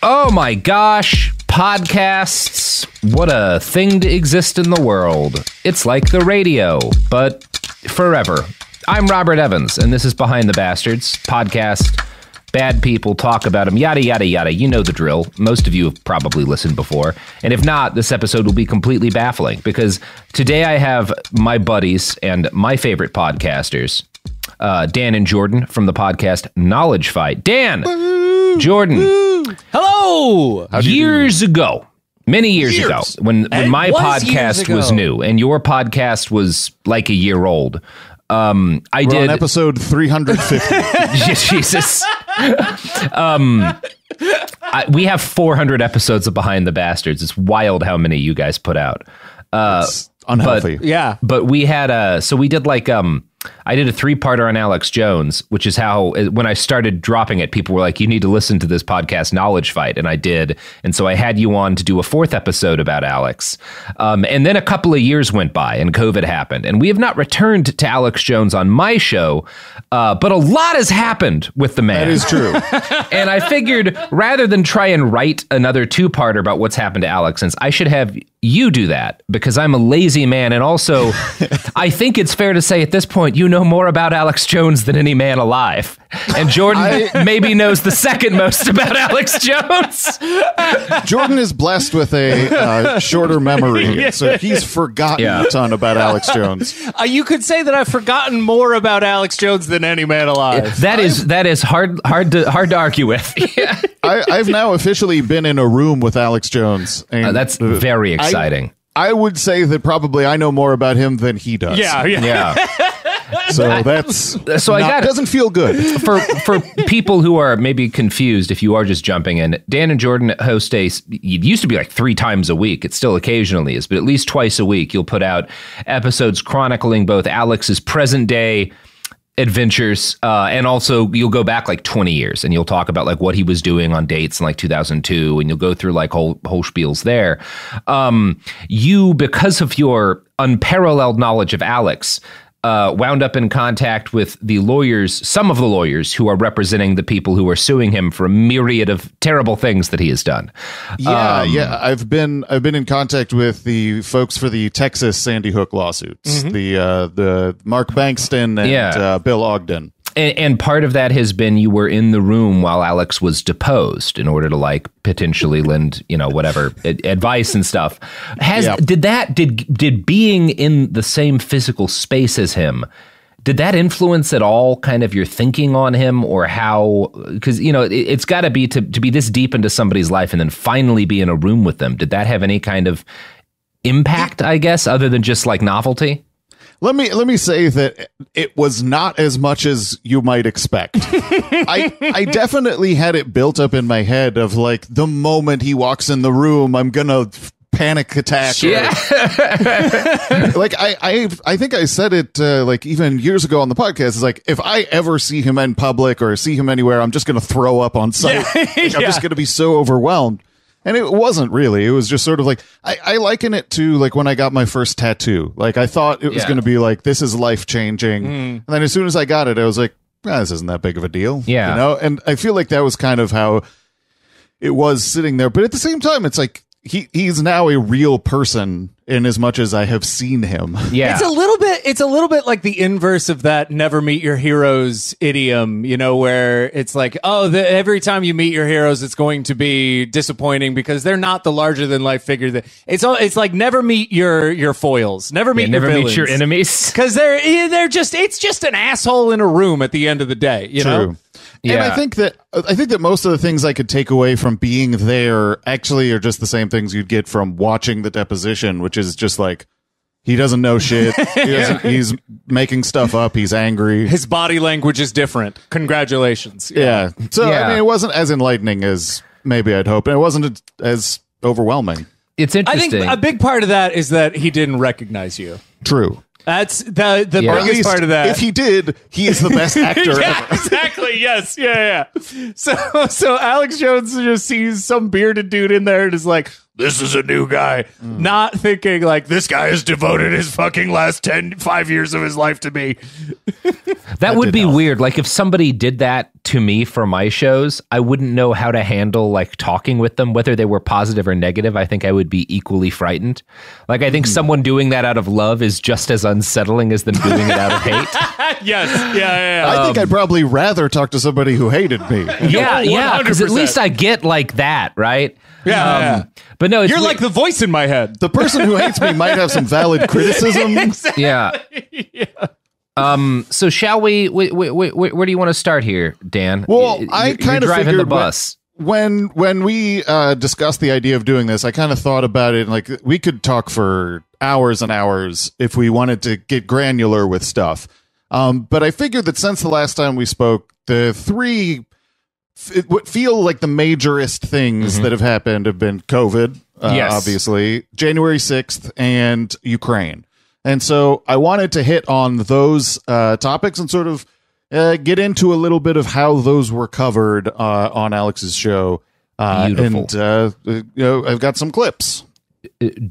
Oh my gosh, podcasts. What a thing to exist in the world. It's like the radio, but forever. I'm Robert Evans, and this is Behind the Bastards, podcast. Bad people talk about them, yada, yada, yada. You know the drill. Most of you have probably listened before. And if not, this episode will be completely baffling, because today I have my buddies and my favorite podcasters, Dan and Jordan from the podcast Knowledge Fight. Dan! Jordan. Hello. Years ago, many years ago, when my podcast was new and your podcast was like a year old, We're on episode 350. Jesus. We have 400 episodes of Behind the Bastards. It's wild how many you guys put out. It's unhealthy. But we had so we did like I did a 3-parter on Alex Jones, which is how, when I started dropping it, people were like, you need to listen to this podcast, Knowledge Fight. And I did. And so I had you on to do a 4th episode about Alex. And then a couple of years went by and COVID happened. And we have not returned to Alex Jones on my show. But a lot has happened with the man. That is true. And I figured rather than try and write another 2-parter about what's happened to Alex, since I should have you do that, because I'm a lazy man. And also, I think it's fair to say at this point, you know more about Alex Jones than any man alive. And Jordan maybe knows the second most about Alex Jones. Jordan is blessed with a shorter memory, so he's forgotten a ton about Alex Jones. You could say that I've forgotten more about Alex Jones than any man alive. That is hard to argue with. I've now officially been in a room with Alex Jones. And that's very exciting. I would say that probably I know more about him than he does. Yeah. So doesn't feel good. For people who are maybe confused, if you are just jumping in, Dan and Jordan host it used to be like 3 times a week. It still occasionally is, but at least twice a week you'll put out episodes chronicling both Alex's present day adventures, and also you'll go back like 20 years and you'll talk about like what he was doing on dates in like 2002, and you'll go through like whole spiels there. You, because of your unparalleled knowledge of Alex, wound up in contact with the lawyers, some of the lawyers who are representing the people who are suing him for a myriad of terrible things that he has done. I've been in contact with the folks for the Texas Sandy Hook lawsuits, the Mark Bankston and Bill Ogden. And part of that has been you were in the room while Alex was deposed in order to like potentially lend, whatever advice and stuff. Did being in the same physical space as him, did that influence at all kind of your thinking on him, or how? Because, it's got to be to be this deep into somebody's life and then finally be in a room with them. Did that have any kind of impact, I guess, other than just like novelty? Let me say that it was not as much as you might expect. I definitely had it built up in my head of like, the moment he walks in the room, I'm gonna panic attack. Yeah. Like I think I said it like even years ago on the podcast. It's like, if I ever see him in public or see him anywhere, I'm just gonna throw up on sight. I'm just gonna be so overwhelmed. And it wasn't really. It was just sort of like, I liken it to like when I got my first tattoo. Like I thought it was going to be like, this is life changing. And then as soon as I got it, I was like, this isn't that big of a deal. Yeah. And I feel like that was kind of how it was sitting there. But at the same time, it's like, he's now a real person in as much as I have seen him. Yeah. It's a little bit like the inverse of that never meet your heroes idiom, where it's like, every time you meet your heroes, it's going to be disappointing because they're not the larger than life figure. It's like never meet your foils, never meet your enemies, because they're just, it's just an asshole in a room at the end of the day. True. Yeah. And I think that most of the things I could take away from being there actually are just the same things you'd get from watching the deposition, which is just like, he doesn't know shit. He's making stuff up. He's angry. His body language is different. Congratulations. Yeah. So, I mean, it wasn't as enlightening as maybe I'd hoped. And it wasn't as overwhelming. It's interesting. I think a big part of that is that he didn't recognize you. True. That's the biggest part of that. If he did, he is the best actor ever. Exactly. Yes. Yeah. So Alex Jones just sees some bearded dude in there and is like, this is a new guy. Not thinking like, this guy has devoted his fucking last 5 years of his life to me. That would be weird. Like if somebody did that to me for my shows, I wouldn't know how to handle like talking with them, whether they were positive or negative. I think I would be equally frightened. Like I think someone doing that out of love is just as unsettling as them doing it out of hate. Yes. Yeah. I think I'd probably rather talk to somebody who hated me. Yeah. Because at least I get like that, right? Yeah. But no, You're like the voice in my head. The person who hates me might have some valid criticism. Exactly. Yeah. So shall we? Where do you want to start here, Dan? Well, I kind of driving figured the bus. when we discussed the idea of doing this, I kind of thought about it. Like we could talk for hours and hours if we wanted to get granular with stuff. But I figured that since the last time we spoke, the three what feel like the majorist things that have happened have been COVID, obviously, January 6th, and Ukraine. And so I wanted to hit on those topics and sort of get into a little bit of how those were covered on Alex's show. Beautiful. And I've got some clips.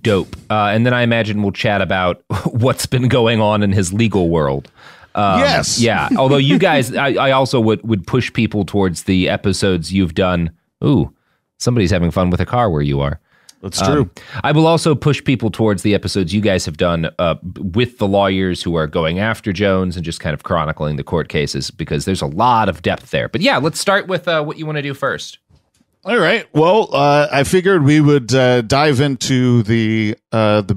Dope. And then I imagine we'll chat about what's been going on in his legal world. Yes. Yeah. Although you guys, I also would push people towards the episodes you've done. Ooh, somebody's having fun with a car where you are. That's true. I will also push people towards the episodes you guys have done with the lawyers who are going after Jones and just kind of chronicling the court cases, because there's a lot of depth there. But yeah, let's start with what you want to do first. All right. Well, I figured we would dive into the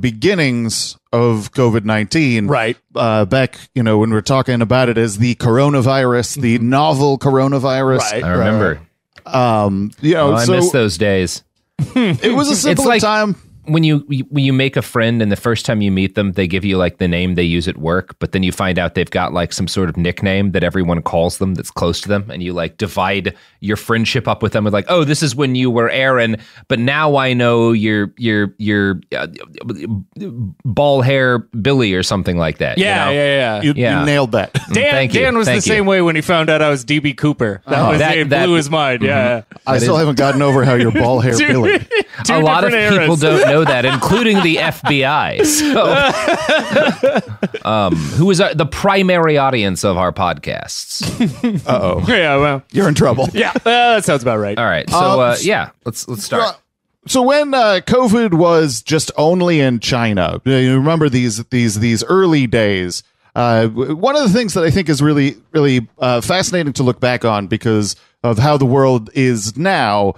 beginnings of COVID-19. Right. Back, when we were talking about it as the coronavirus, the novel coronavirus. Right. I remember. I miss those days. It was a simpler time. When you make a friend and the first time you meet them, they give you like the name they use at work, but then you find out they've got like some sort of nickname that everyone calls them that's close to them, and you like divide your friendship up with them with like, oh, this is when you were Aaron, but now I know you're ball hair Billy or something like that. Yeah. You nailed that. Dan was the same way when he found out I was DB Cooper. That blew his mind. Yeah. I still haven't gotten over how you're ball hair Billy. A lot of people don't know that, including the FBI. So, who is the primary audience of our podcasts? Uh-oh. Yeah, well, You're in trouble. Yeah, that sounds about right. All right, so let's start. So when COVID was just only in China, you remember these early days. One of the things that I think is really, really fascinating to look back on because of how the world is now.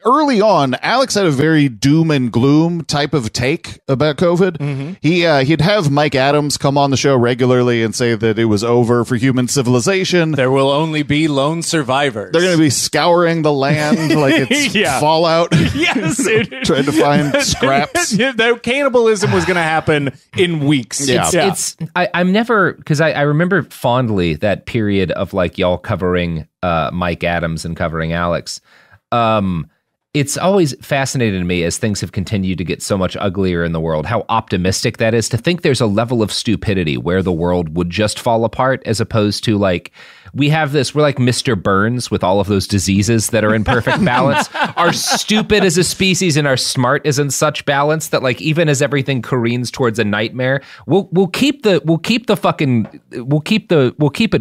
Early on, Alex had a very doom and gloom type of take about COVID. Mm-hmm. He'd have Mike Adams come on the show regularly and say that it was over for human civilization. There will only be lone survivors. They're going to be scouring the land like it's Fallout. Yes, trying to find scraps. The cannibalism was going to happen in weeks. Yeah. I'm never, because I remember fondly that period of like y'all covering Mike Adams and covering Alex. It's always fascinated me as things have continued to get so much uglier in the world, how optimistic that is, to think there's a level of stupidity where the world would just fall apart, as opposed to like, we're like Mr. Burns with all of those diseases that are in perfect balance, are stupid as a species and are smart as in such balance that like, even as everything careens towards a nightmare, we'll keep it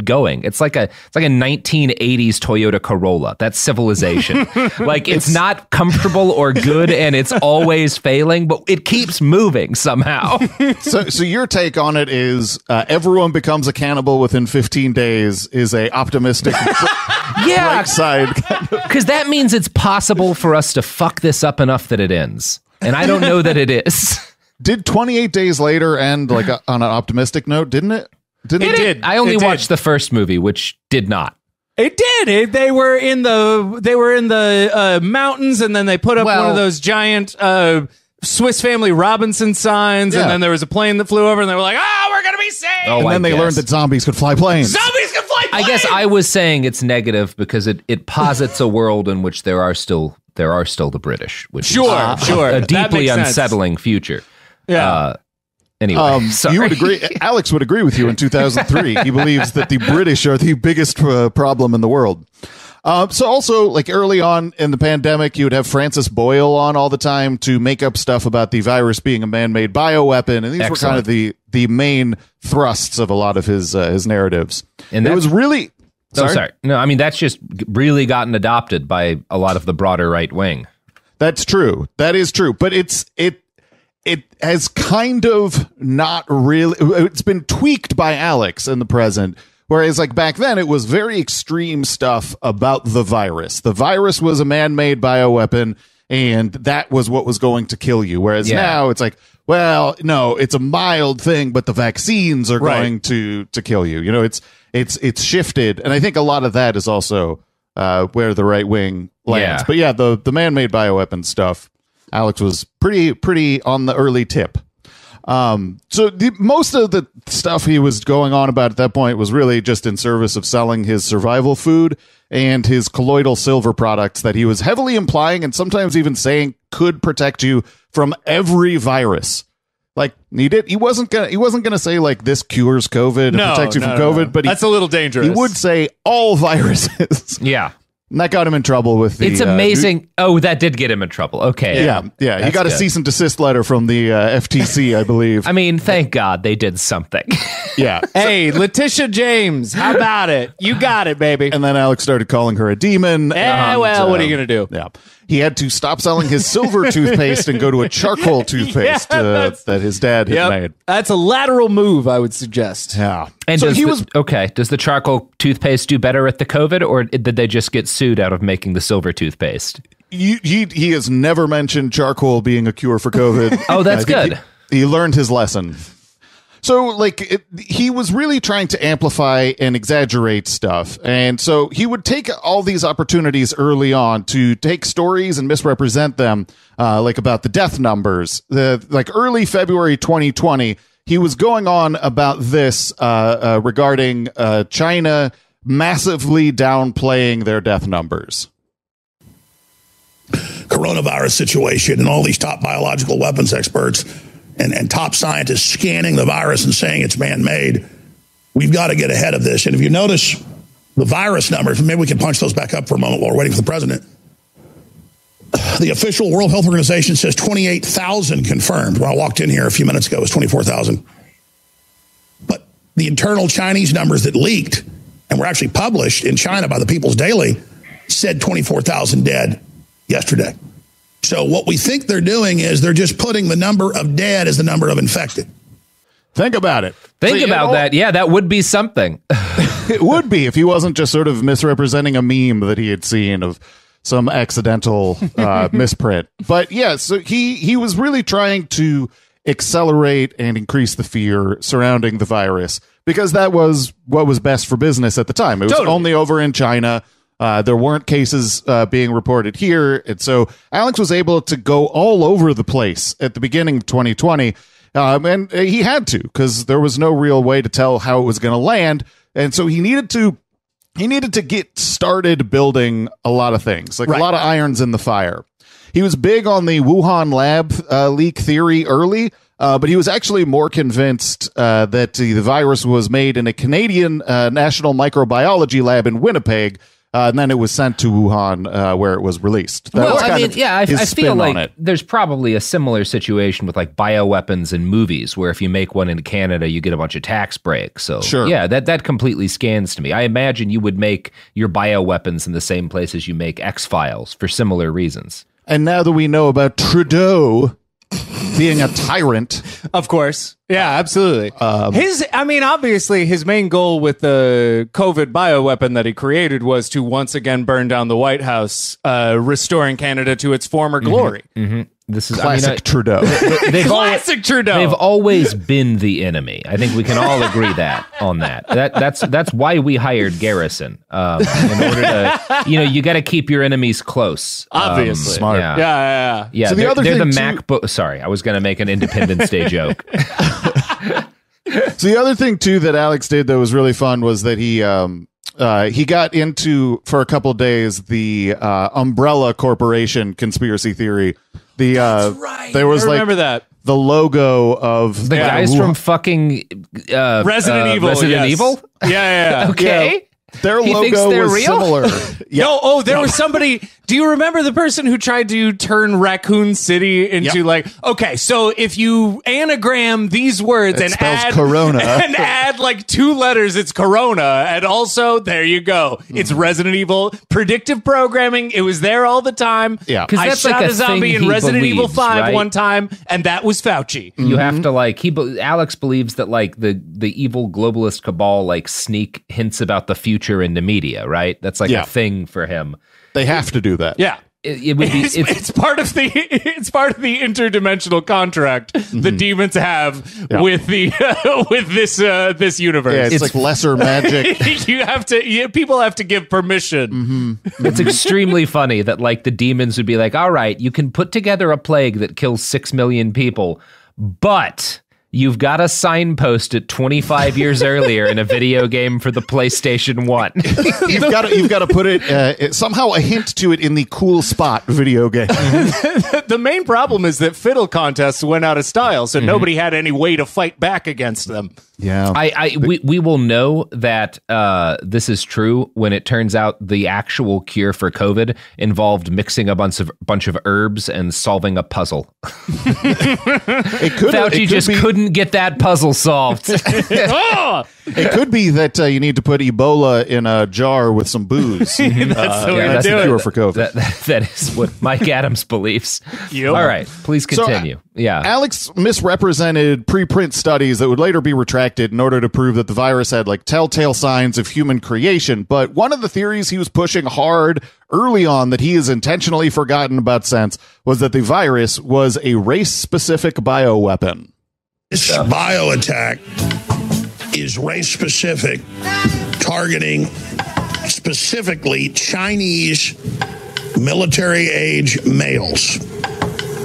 going. It's like a 1980s Toyota Corolla. That's civilization. Like it's not comfortable or good and it's always failing, but it keeps moving somehow. So your take on it is everyone becomes a cannibal within 15 days is a optimistic bright side. Because that means it's possible for us to fuck this up enough that it ends. And I don't know that it is. Did 28 Days Later end like on an optimistic note, didn't it? It did. I only watched the first movie, which did not. It did. They were in the mountains, and then they put up one of those giant Swiss Family Robinson signs, and then there was a plane that flew over, and they were like, we're going to be safe. And then they learned that zombies could fly planes. Zombies can fly planes! I guess I was saying it's negative because it posits a world in which there are still the British, which is a deeply unsettling future. Yeah. Anyway, you would agree. Alex would agree with you in 2003. He believes that the British are the biggest problem in the world. So also, like early on in the pandemic, you would have Francis Boyle on all the time to make up stuff about the virus being a man-made bioweapon, and these were kind of the main thrusts of a lot of his narratives. And it was really... Sorry. No, I mean, that's just really gotten adopted by a lot of the broader right wing. That's true. That is true. But it has kind of not really... It's been tweaked by Alex in the present. Whereas, like, back then, it was very extreme stuff about the virus. The virus was a man-made bioweapon, and that was what was going to kill you. Whereas now, it's like, well, no, it's a mild thing, but the vaccines are going to kill you. You know, it's shifted. And I think a lot of that is also where the right wing lands. But yeah, the man-made bioweapon stuff, Alex was pretty on the early tip. So most of the stuff he was going on about at that point was really just in service of selling his survival food and his colloidal silver products that he was heavily implying and sometimes even saying could protect you from every virus. Like he wasn't gonna say like this cures COVID and protects you from COVID, but that's a little dangerous. He would say all viruses. Yeah. And that got him in trouble with the... It's amazing. That did get him in trouble. Okay. Yeah. He got a cease and desist letter from the FTC, I believe. I mean, thank God they did something. Yeah. Hey, Letitia James, how about it? You got it, baby. And then Alex started calling her a demon. What are you going to do? Yeah. He had to stop selling his silver toothpaste and go to a charcoal toothpaste that his dad had made. That's a lateral move, I would suggest. Yeah. And so does the charcoal toothpaste do better at the COVID, or did they just get sued out of making the silver toothpaste? He has never mentioned charcoal being a cure for COVID. Oh, that's good. He learned his lesson. So, like, he was really trying to amplify and exaggerate stuff. And so he would take all these opportunities early on to take stories and misrepresent them, like about the death numbers. Like early February 2020, he was going on about this regarding China massively downplaying their death numbers. Coronavirus situation and all these top biological weapons experts and top scientists scanning the virus and saying it's man-made. We've got to get ahead of this. And if you notice the virus numbers, maybe we can punch those back up for a moment while we're waiting for the president. The official World Health Organization says 28,000 confirmed. When I walked in here a few minutes ago, it was 24,000. But the internal Chinese numbers that leaked and were actually published in China by the People's Daily said 24,000 dead yesterday. So what we think they're doing is they're just putting the number of dead as the number of infected. Think about it. Think about that. Yeah, that would be something. It would be if he wasn't just sort of misrepresenting a meme that he had seen of some accidental misprint. But yeah, so he was really trying to accelerate and increase the fear surrounding the virus because that was what was best for business at the time. It was only over in China. There weren't cases being reported here. And so Alex was able to go all over the place at the beginning of 2020. And he had to because there was no real way to tell how it was going to land. And so he needed to get started building a lot of things, like a lot of irons in the fire. He was big on the Wuhan lab leak theory early, but he was actually more convinced that the virus was made in a Canadian National Microbiology Lab in Winnipeg. And then it was sent to Wuhan, where it was released. I feel like there's probably a similar situation with like bioweapons in movies, where if you make one in Canada, you get a bunch of tax breaks. So yeah, that completely scans to me. I imagine you would make your bioweapons in the same places you make X-Files for similar reasons. And now that we know about Trudeau being a tyrant, of course. Yeah, absolutely. Obviously his main goal with the COVID bioweapon that he created was to once again burn down the White House, restoring Canada to its former glory. Mm-hmm. This is classic Trudeau. Classic Trudeau. They've always been the enemy. I think we can all agree on that. That's why we hired Garrison. In order to, you got to keep your enemies close. Obviously, smart. Yeah. So they're the MacBook. Sorry, I was going to make an Independence Day joke. So the other thing too that Alex did that was really fun was that he got into for a couple of days the Umbrella Corporation conspiracy theory. That's right. There was remember that the logo of the guys from fucking Resident Evil. Resident Evil. Yeah. Okay. Their He thinks logo they're was real? similar. Yeah. No, there was somebody. Do you remember the person who tried to turn Raccoon City into Yep. like, okay, so if you anagram these words It and spells add Corona. and add like 2 letters, it's Corona. And also, there you go. It's Resident Evil predictive programming. It was there all the time. Yeah. 'Cause I that's shot like a a zombie thing in he Resident Evil believes, 5 right? one time, and that was Fauci. You have to like Alex believes that like the evil globalist cabal like sneak hints about the future into media, right? That's like Yeah. a thing for him. They have to do that. Yeah. It would be It's part of the interdimensional contract the demons have with the with this universe. Yeah, it's like lesser magic. You have to. People have to give permission. It's extremely funny that like the demons would be like, all right, you can put together a plague that kills 6 million people, but you've got to signpost it 25 years earlier in a video game for the PlayStation 1. You've got to put it somehow a hint to it in the cool spot video game. The main problem is that fiddle contests went out of style, so nobody had any way to fight back against them. Yeah. We will know that this is true when it turns out the actual cure for COVID involved mixing a bunch of herbs and solving a puzzle. Fauci just couldn't get that puzzle solved. It could be that you need to put Ebola in a jar with some booze. That's the way to that's do the it. cure for COVID. That is what Mike Adams believes. Yep. All right, please continue. Yeah. Alex misrepresented preprint studies that would later be retracted in order to prove that the virus had like telltale signs of human creation. But one of the theories he was pushing hard early on that he has intentionally forgotten about since was that the virus was a race-specific bioweapon. This bio attack is race specific, targeting specifically Chinese military age males.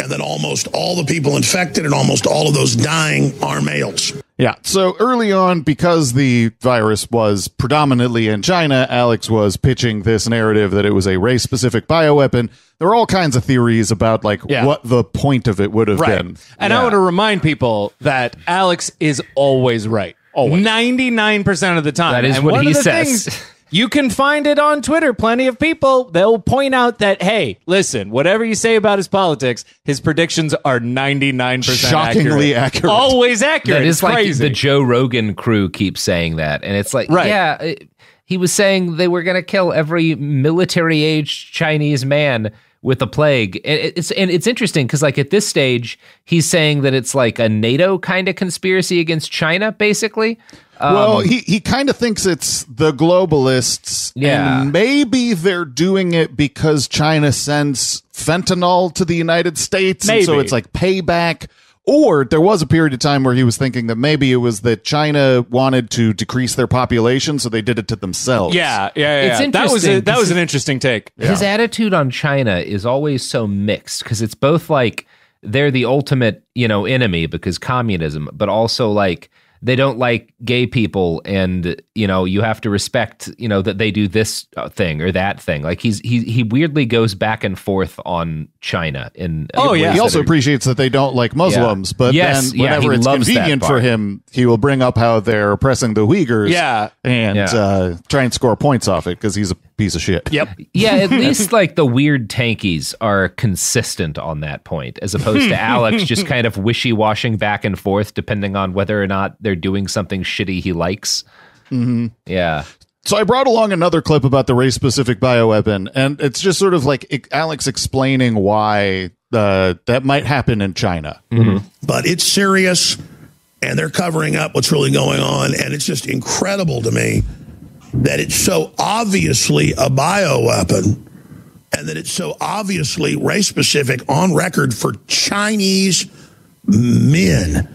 And then almost all the people infected and almost all of those dying are males. Yeah. So early on, because the virus was predominantly in China, Alex was pitching this narrative that it was a race-specific bioweapon. There were all kinds of theories about like what the point of it would have been. And I want to remind people that Alex is always right. Always. 99% of the time. That is and what one he of the says. Things, you can find it on Twitter. Plenty of people, they'll point out that, hey, listen, whatever you say about his politics, his predictions are 99% Shockingly accurate. Always accurate. That is It's like crazy. the Joe Rogan crew keeps saying that. And it's like, he was saying they were going to kill every military-aged Chinese man with a plague. And it's interesting because like at this stage, he's saying that it's like a NATO kind of conspiracy against China, basically. Well, he kind of thinks it's the globalists. Yeah. And maybe they're doing it because China sends fentanyl to the United States. And so Maybe. it's like payback. Or there was a period of time where he was thinking that maybe it was that China wanted to decrease their population, so they did it to themselves. Yeah. It's That was interesting. an interesting take. His attitude on China is always so mixed because it's both like they're the ultimate, enemy because communism, but also like they don't like gay people and, you have to respect, that they do this thing or that thing. Like he weirdly goes back and forth on China. He also appreciates that they don't like Muslims, but then whenever it's convenient for him, he will bring up how they're oppressing the Uyghurs and try and score points off it because he's a piece of shit. Yep. Yeah, at least like the weird tankies are consistent on that point, as opposed to Alex just kind of wishy-washing back and forth depending on whether or not they're doing something shitty he likes. Mm-hmm. Yeah. So I brought along another clip about the race-specific bioweapon, and it's just sort of like Alex explaining why that might happen in China. Mm-hmm. But it's serious, and they're covering up what's really going on, and it's just incredible to me that it's so obviously a bioweapon and that it's so obviously race-specific on record for Chinese men.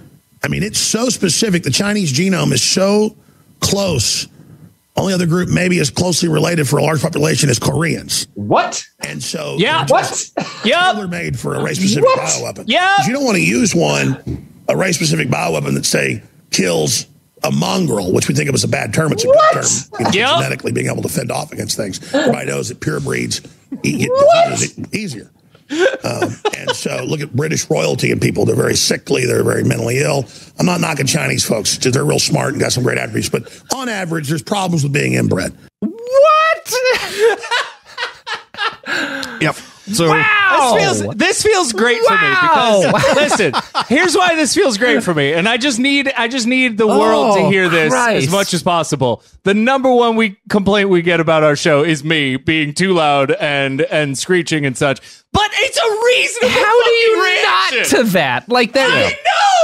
I mean, it's so specific. The Chinese genome is so close. Only other group maybe as closely related for a large population is Koreans. What? And so They're made for a race-specific bioweapon. Yeah. You don't want to use a race-specific bioweapon that, say, kills a mongrel, which we think of as a bad term. It's a good term. Genetically being able to fend off against things. Everybody knows that pure breeds it easier. And so look at British royalty and people. They're very sickly. They're very mentally ill. I'm not knocking Chinese folks. They're real smart and got some great attributes. But on average, there's problems with being inbred. Yep. So Wow. This feels great for me because listen, here's why this feels great for me, and I just need the world to hear this as much as possible. The number one complaint we get about our show is me being too loud and screeching and such. But it's a reasonable. How do you reaction. not to that? Like that? I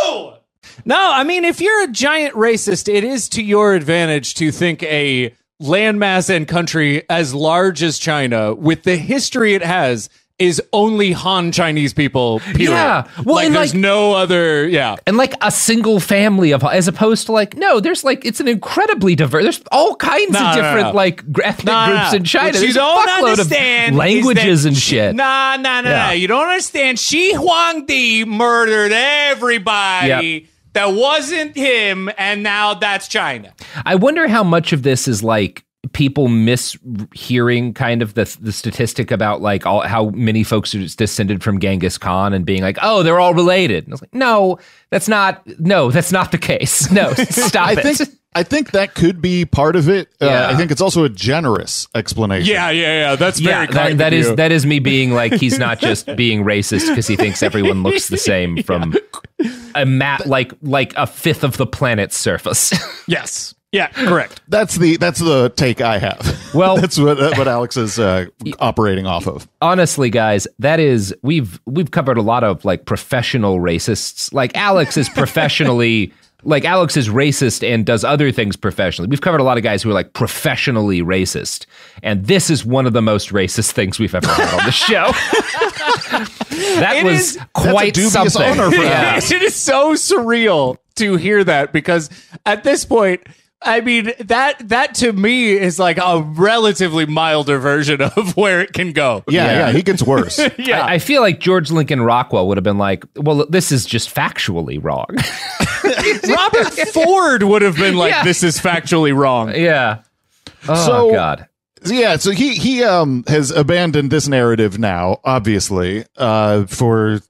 know. No, I mean, if you're a giant racist, it is to your advantage to think a landmass and country as large as China, with the history it has, is only Han Chinese people, period. Yeah. Well, like, and there's no other, And like a single family of, as opposed to like, no, there's like, it's an incredibly diverse, there's all kinds of different like ethnic groups in China. What There's you don't understand of languages and shit. No. You don't understand. Shi Huangdi murdered everybody. That wasn't him, and now that's China. I wonder how much of this is like people mishearing kind of the statistic about like how many folks are descended from Genghis Khan and being like, oh, they're all related. And I was like, no, that's not the case. No, stop it. I think that could be part of it. I think it's also a generous explanation. Yeah. That's very kind that of is you. That is me being like, he's not just being racist because he thinks everyone looks the same from a map like a fifth of the planet's surface. Yes. Yeah, correct. That's the take I have. Well, that's what Alex is operating off of. Honestly, guys, that is we've covered a lot of like professional racists. Like Alex is professionally like Alex is racist and does other things professionally. We've covered a lot of guys who are like professionally racist, and this is one of the most racist things we've ever had on the show. That was quite something. Honor for It is so surreal to hear that, because at this point, I mean, that to me is like a relatively milder version of where it can go. Yeah, he gets worse. I feel like George Lincoln Rockwell would have been like, well, this is just factually wrong. Robert Ford would have been like, this is factually wrong. Yeah. Oh, God. Yeah, so he has abandoned this narrative now, obviously, for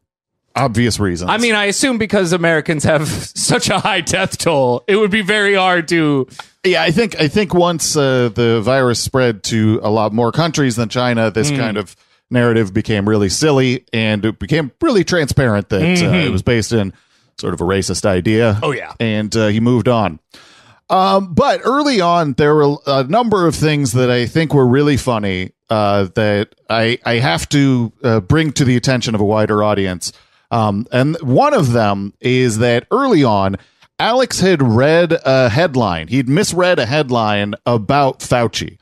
obvious reasons. I mean, I assume because Americans have such a high death toll, it would be very hard to. Yeah, I think once the virus spread to a lot more countries than China, this kind of narrative became really silly, and it became really transparent that it was based in sort of a racist idea. Oh, yeah. And he moved on. But early on, there were a number of things that I think were really funny that I have to bring to the attention of a wider audience. And one of them is that early on, Alex had read a headline. He'd misread a headline about Fauci.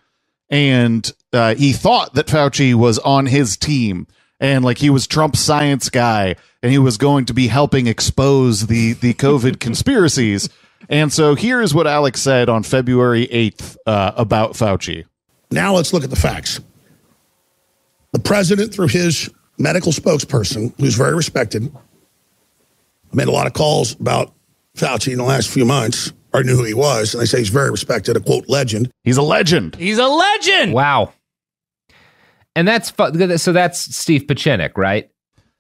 And he thought that Fauci was on his team, and like he was Trump's science guy, and he was going to be helping expose the COVID conspiracies. And so here's what Alex said on February 8th about Fauci. Now let's look at the facts. The president, through his medical spokesperson, who's very respected, made a lot of calls about Fauci in the last few months. I knew who he was, and they say he's very respected, a quote, legend. He's a legend. He's a legend. Wow. And that's so that's Steve Pachinik, right?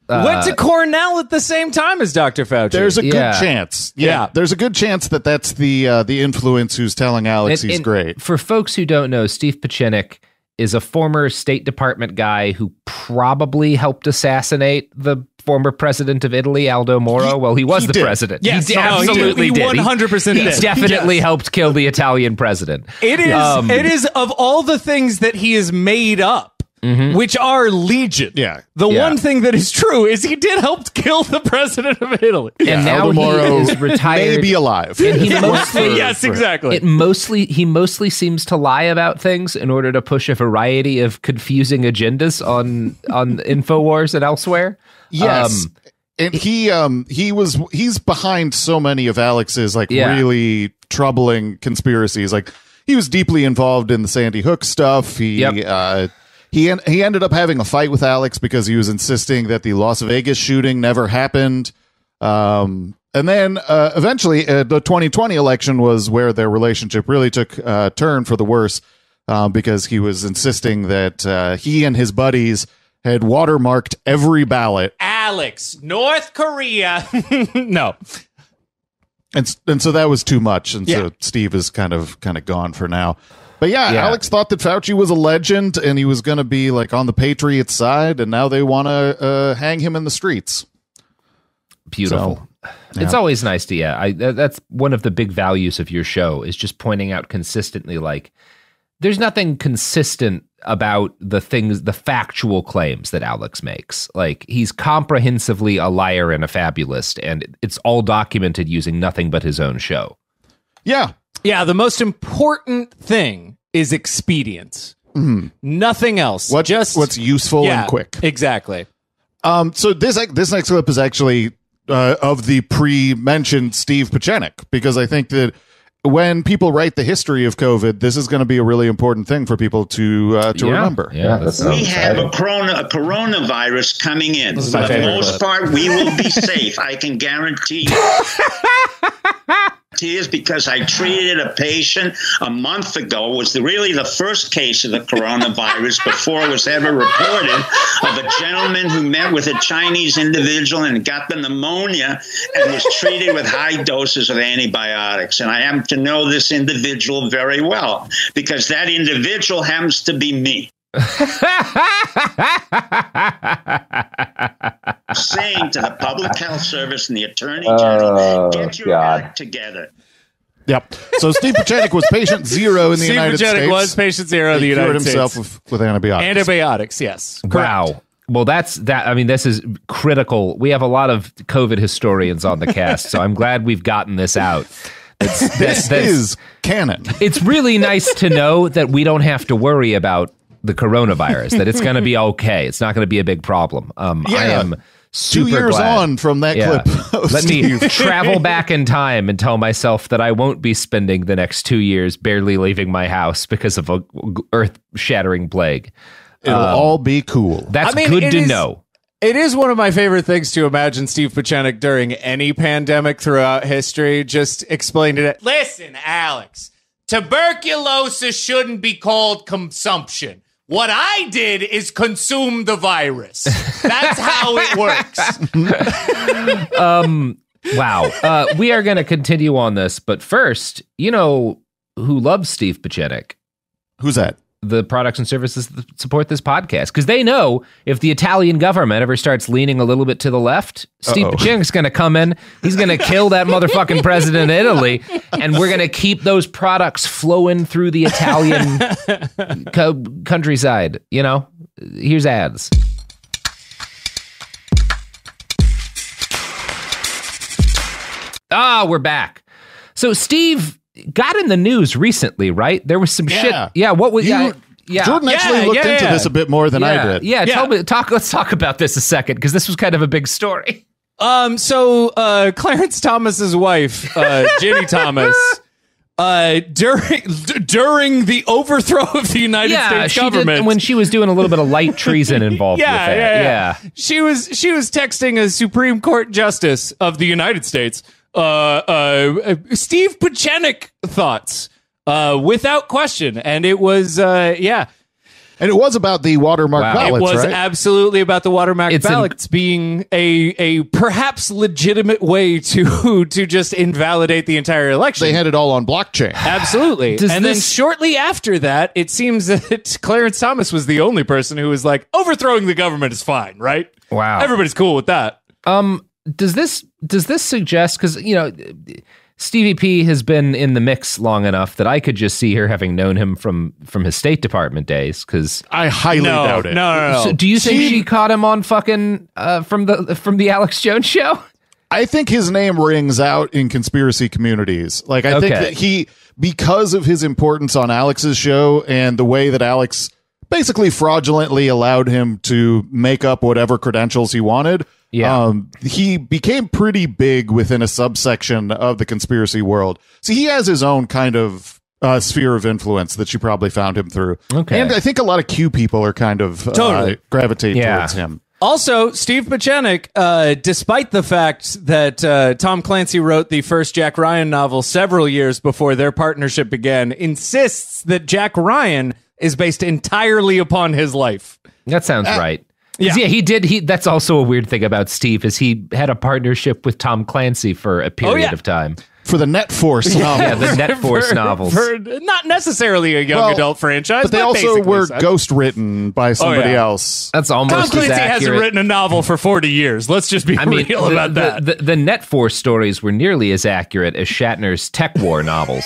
Went to Cornell at the same time as Dr. Fauci. There's a good chance. Yeah, there's a good chance that that's the influence who's telling Alex he's great. For folks who don't know, Steve Pachinik is a former State Department guy who probably helped assassinate the former president of Italy, Aldo Moro. Well, he was the president. Yes, he absolutely did. He 100% did. He definitely helped kill the Italian president. It is of all the things that he has made up, which are legion. Yeah. The one thing that is true is he did help kill the president of Italy. And now Aldo Moro he is retired. May be alive. And he mostly, yes, exactly. He mostly seems to lie about things in order to push a variety of confusing agendas on InfoWars and elsewhere. Yes. And he's behind so many of Alex's really troubling conspiracies. Like, he was deeply involved in the Sandy Hook stuff. He ended up having a fight with Alex because he was insisting that the Las Vegas shooting never happened. And then eventually the 2020 election was where their relationship really took a turn for the worse, because he was insisting that he and his buddies had watermarked every ballot. Alex, North Korea. No. And so that was too much. And so Steve is kind of gone for now. But yeah, Alex thought that Fauci was a legend and he was going to be like on the Patriots side, and now they want to hang him in the streets. Beautiful. So, it's always nice to, that's one of the big values of your show, is just pointing out consistently, like, there's nothing consistent about the factual claims that Alex makes. Like, he's comprehensively a liar and a fabulist, and it's all documented using nothing but his own show. Yeah. Yeah, the most important thing is expedience. Mm. Nothing else. What's useful and quick. Exactly. So this next clip is actually of the pre-mentioned Steve Pieczenik, because I think that when people write the history of COVID, this is going to be a really important thing for people to remember. Yeah, we have a coronavirus coming in. For the most part, we will be safe. I can guarantee you. Is because I treated a patient a month ago. It was really the first case of the coronavirus before it was ever reported, of a gentleman who met with a Chinese individual and got the pneumonia and was treated with high doses of antibiotics. And I happen to know this individual very well because that individual happens to be me. Saying to the Public Health Service and the Attorney General, get your act together. Yep. So Steve Pieczenik was patient zero in the United States. Steve Pieczenik was patient zero in the United States. He cured himself with antibiotics. Antibiotics, yes. Correct. Wow. Well, this is critical. We have a lot of COVID historians on the cast, so I'm glad we've gotten this out. This is canon. It's really nice to know that we don't have to worry about the coronavirus, that it's going to be okay. It's not going to be a big problem. I am super 2 years glad. On from that clip. Let me travel back in time and tell myself that I won't be spending the next 2 years barely leaving my house because of a earth-shattering plague. It'll all be cool. That's good to know. It is one of my favorite things to imagine Steve Pieczenik during any pandemic throughout history just explained it. Listen, Alex, tuberculosis shouldn't be called consumption. What I did is consume the virus. That's how it works. Wow. We are going to continue on this, but first, you know who loves Steve Pieczenik? Who's that? The products and services that support this podcast, because they know if the Italian government ever starts leaning a little bit to the left, Steve Pieczenik's going to come in. He's going to kill that motherfucking president in Italy, and we're going to keep those products flowing through the Italian countryside. You know, here's ads. We're back. So Steve got in the news recently, right? There was some shit. Yeah, what was Jordan actually looked into this a bit more than I did. Let's talk about this a second, because this was kind of a big story. So Clarence Thomas's wife, Ginny Thomas, during the overthrow of the United States government, when she was doing a little bit of light treason involved with that. She was texting a Supreme Court justice of the United States. Steve Pieczenik thoughts, without question. And it was, And it was about the watermark ballots, It was right? absolutely about the watermark ballots being a perhaps legitimate way to just invalidate the entire election. They had it all on blockchain. Absolutely. Then shortly after that, it seems that Clarence Thomas was the only person who was like, overthrowing the government is fine, right? Wow. Everybody's cool with that. Does this suggest, because, you know, Stevie P has been in the mix long enough that I could just see her having known him from his State Department days, because I highly doubt it. No. So do you think she caught him on fucking from the Alex Jones show? I think his name rings out in conspiracy communities. Like, I think that because of his importance on Alex's show and the way that Alex basically fraudulently allowed him to make up whatever credentials he wanted. Yeah. He became pretty big within a subsection of the conspiracy world. So he has his own kind of sphere of influence that she probably found him through. Okay. And I think a lot of Q people are kind of gravitate towards him. Also, Steve Pieczenik, despite the fact that Tom Clancy wrote the first Jack Ryan novel several years before their partnership began, insists that Jack Ryan is based entirely upon his life. That sounds right. He did. That's also a weird thing about Steve, is he had a partnership with Tom Clancy for a period of time. For the Net Force novel. Yeah, the Net Force novels. For not necessarily a young adult franchise, but they also basically were such. ghost written by somebody else. That's Tom almost as Clancy accurate. hasn't written a novel for 40 years. Let's just be real about that. The Net Force stories were nearly as accurate as Shatner's Tech War novels,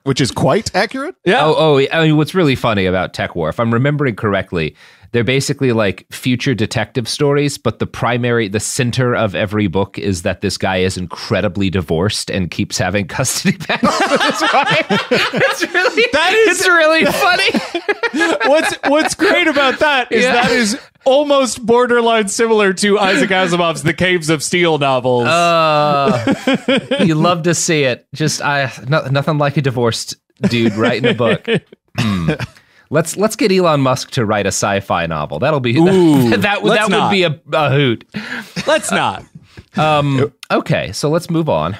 Which is quite accurate. Yeah. I mean, what's really funny about Tech War, if I'm remembering correctly, they're basically like future detective stories, but the center of every book is that this guy is incredibly divorced and keeps having custody battles with his wife. It's really funny. What's great about that is that is almost borderline similar to Isaac Asimov's The Caves of Steel novels. You love to see it. Just nothing like a divorced dude writing a book. Let's get Elon Musk to write a sci-fi novel. That'll be that would be a hoot. Let's not. Okay, so let's move on.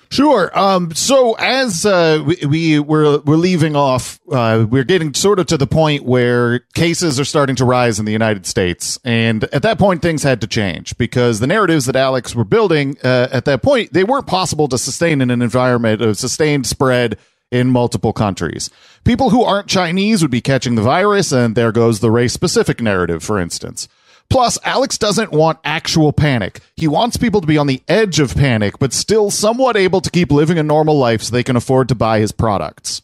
Sure. So as we're leaving off, we're getting sort of to the point where cases are starting to rise in the United States, and at that point things had to change because the narratives that Alex were building at that point, they weren't possible to sustain in an environment of sustained spread in multiple countries. People who aren't Chinese would be catching the virus, and there goes the race-specific narrative, for instance. Plus, Alex doesn't want actual panic. He wants people to be on the edge of panic, but still somewhat able to keep living a normal life so they can afford to buy his products.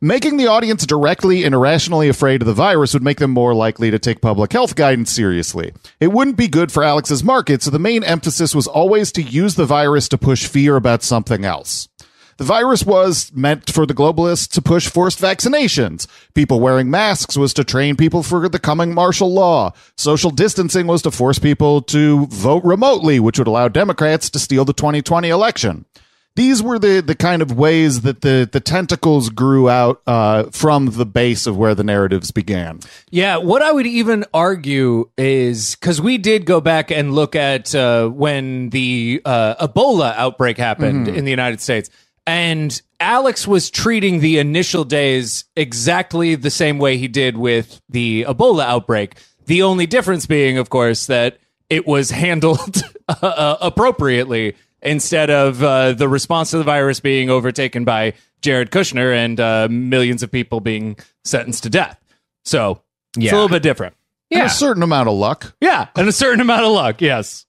Making the audience directly and irrationally afraid of the virus would make them more likely to take public health guidance seriously. It wouldn't be good for Alex's market, so the main emphasis was always to use the virus to push fear about something else. The virus was meant for the globalists to push forced vaccinations. People wearing masks was to train people for the coming martial law. Social distancing was to force people to vote remotely, which would allow Democrats to steal the 2020 election. These were the kind of ways that the tentacles grew out from the base of where the narratives began. Yeah, what I would even argue is, because we did go back and look at when the Ebola outbreak happened in the United States. And Alex was treating the initial days exactly the same way he did with the Ebola outbreak. The only difference being, of course, that it was handled appropriately instead of the response to the virus being overtaken by Jared Kushner and millions of people being sentenced to death. So it's a little bit different. And a certain amount of luck. Yeah, and a certain amount of luck, yes.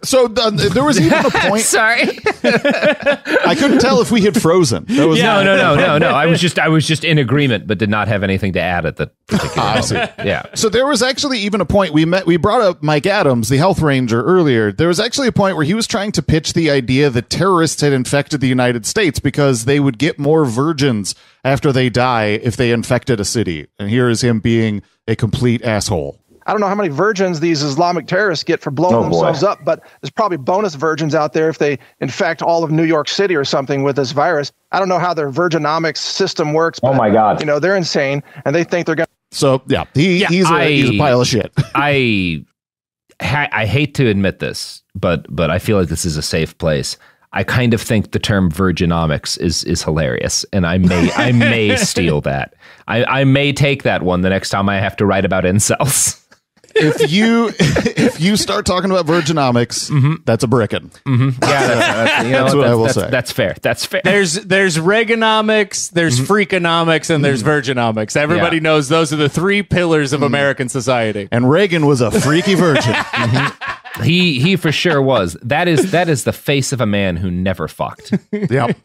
So there was even a point. Sorry, I couldn't tell if we had frozen. That was no. I was just in agreement, but did not have anything to add at the particular moment. Yeah. So there was actually even a point we brought up Mike Adams, the health ranger, earlier. There was actually a point where he was trying to pitch the idea that terrorists had infected the United States because they would get more virgins after they die if they infected a city. And here is him being a complete asshole. I don't know how many virgins these Islamic terrorists get for blowing themselves up, but there's probably bonus virgins out there if they infect all of New York City or something with this virus. I don't know how their virginomics system works. But, oh my God. You know, they're insane and they think they're going to. So, yeah, he's a pile of shit. I hate to admit this, but I feel like this is a safe place. I kind of think the term virginomics is hilarious, and I may steal that. I may take that one the next time I have to write about incels. If you start talking about virginomics, that's a brickin'. Yeah, that's what I will say. That's fair. That's fair. There's Reaganomics, there's Freakonomics, and there's Virginomics. Everybody knows those are the three pillars of American society. And Reagan was a freaky virgin. He for sure was. That is the face of a man who never fucked. Yep.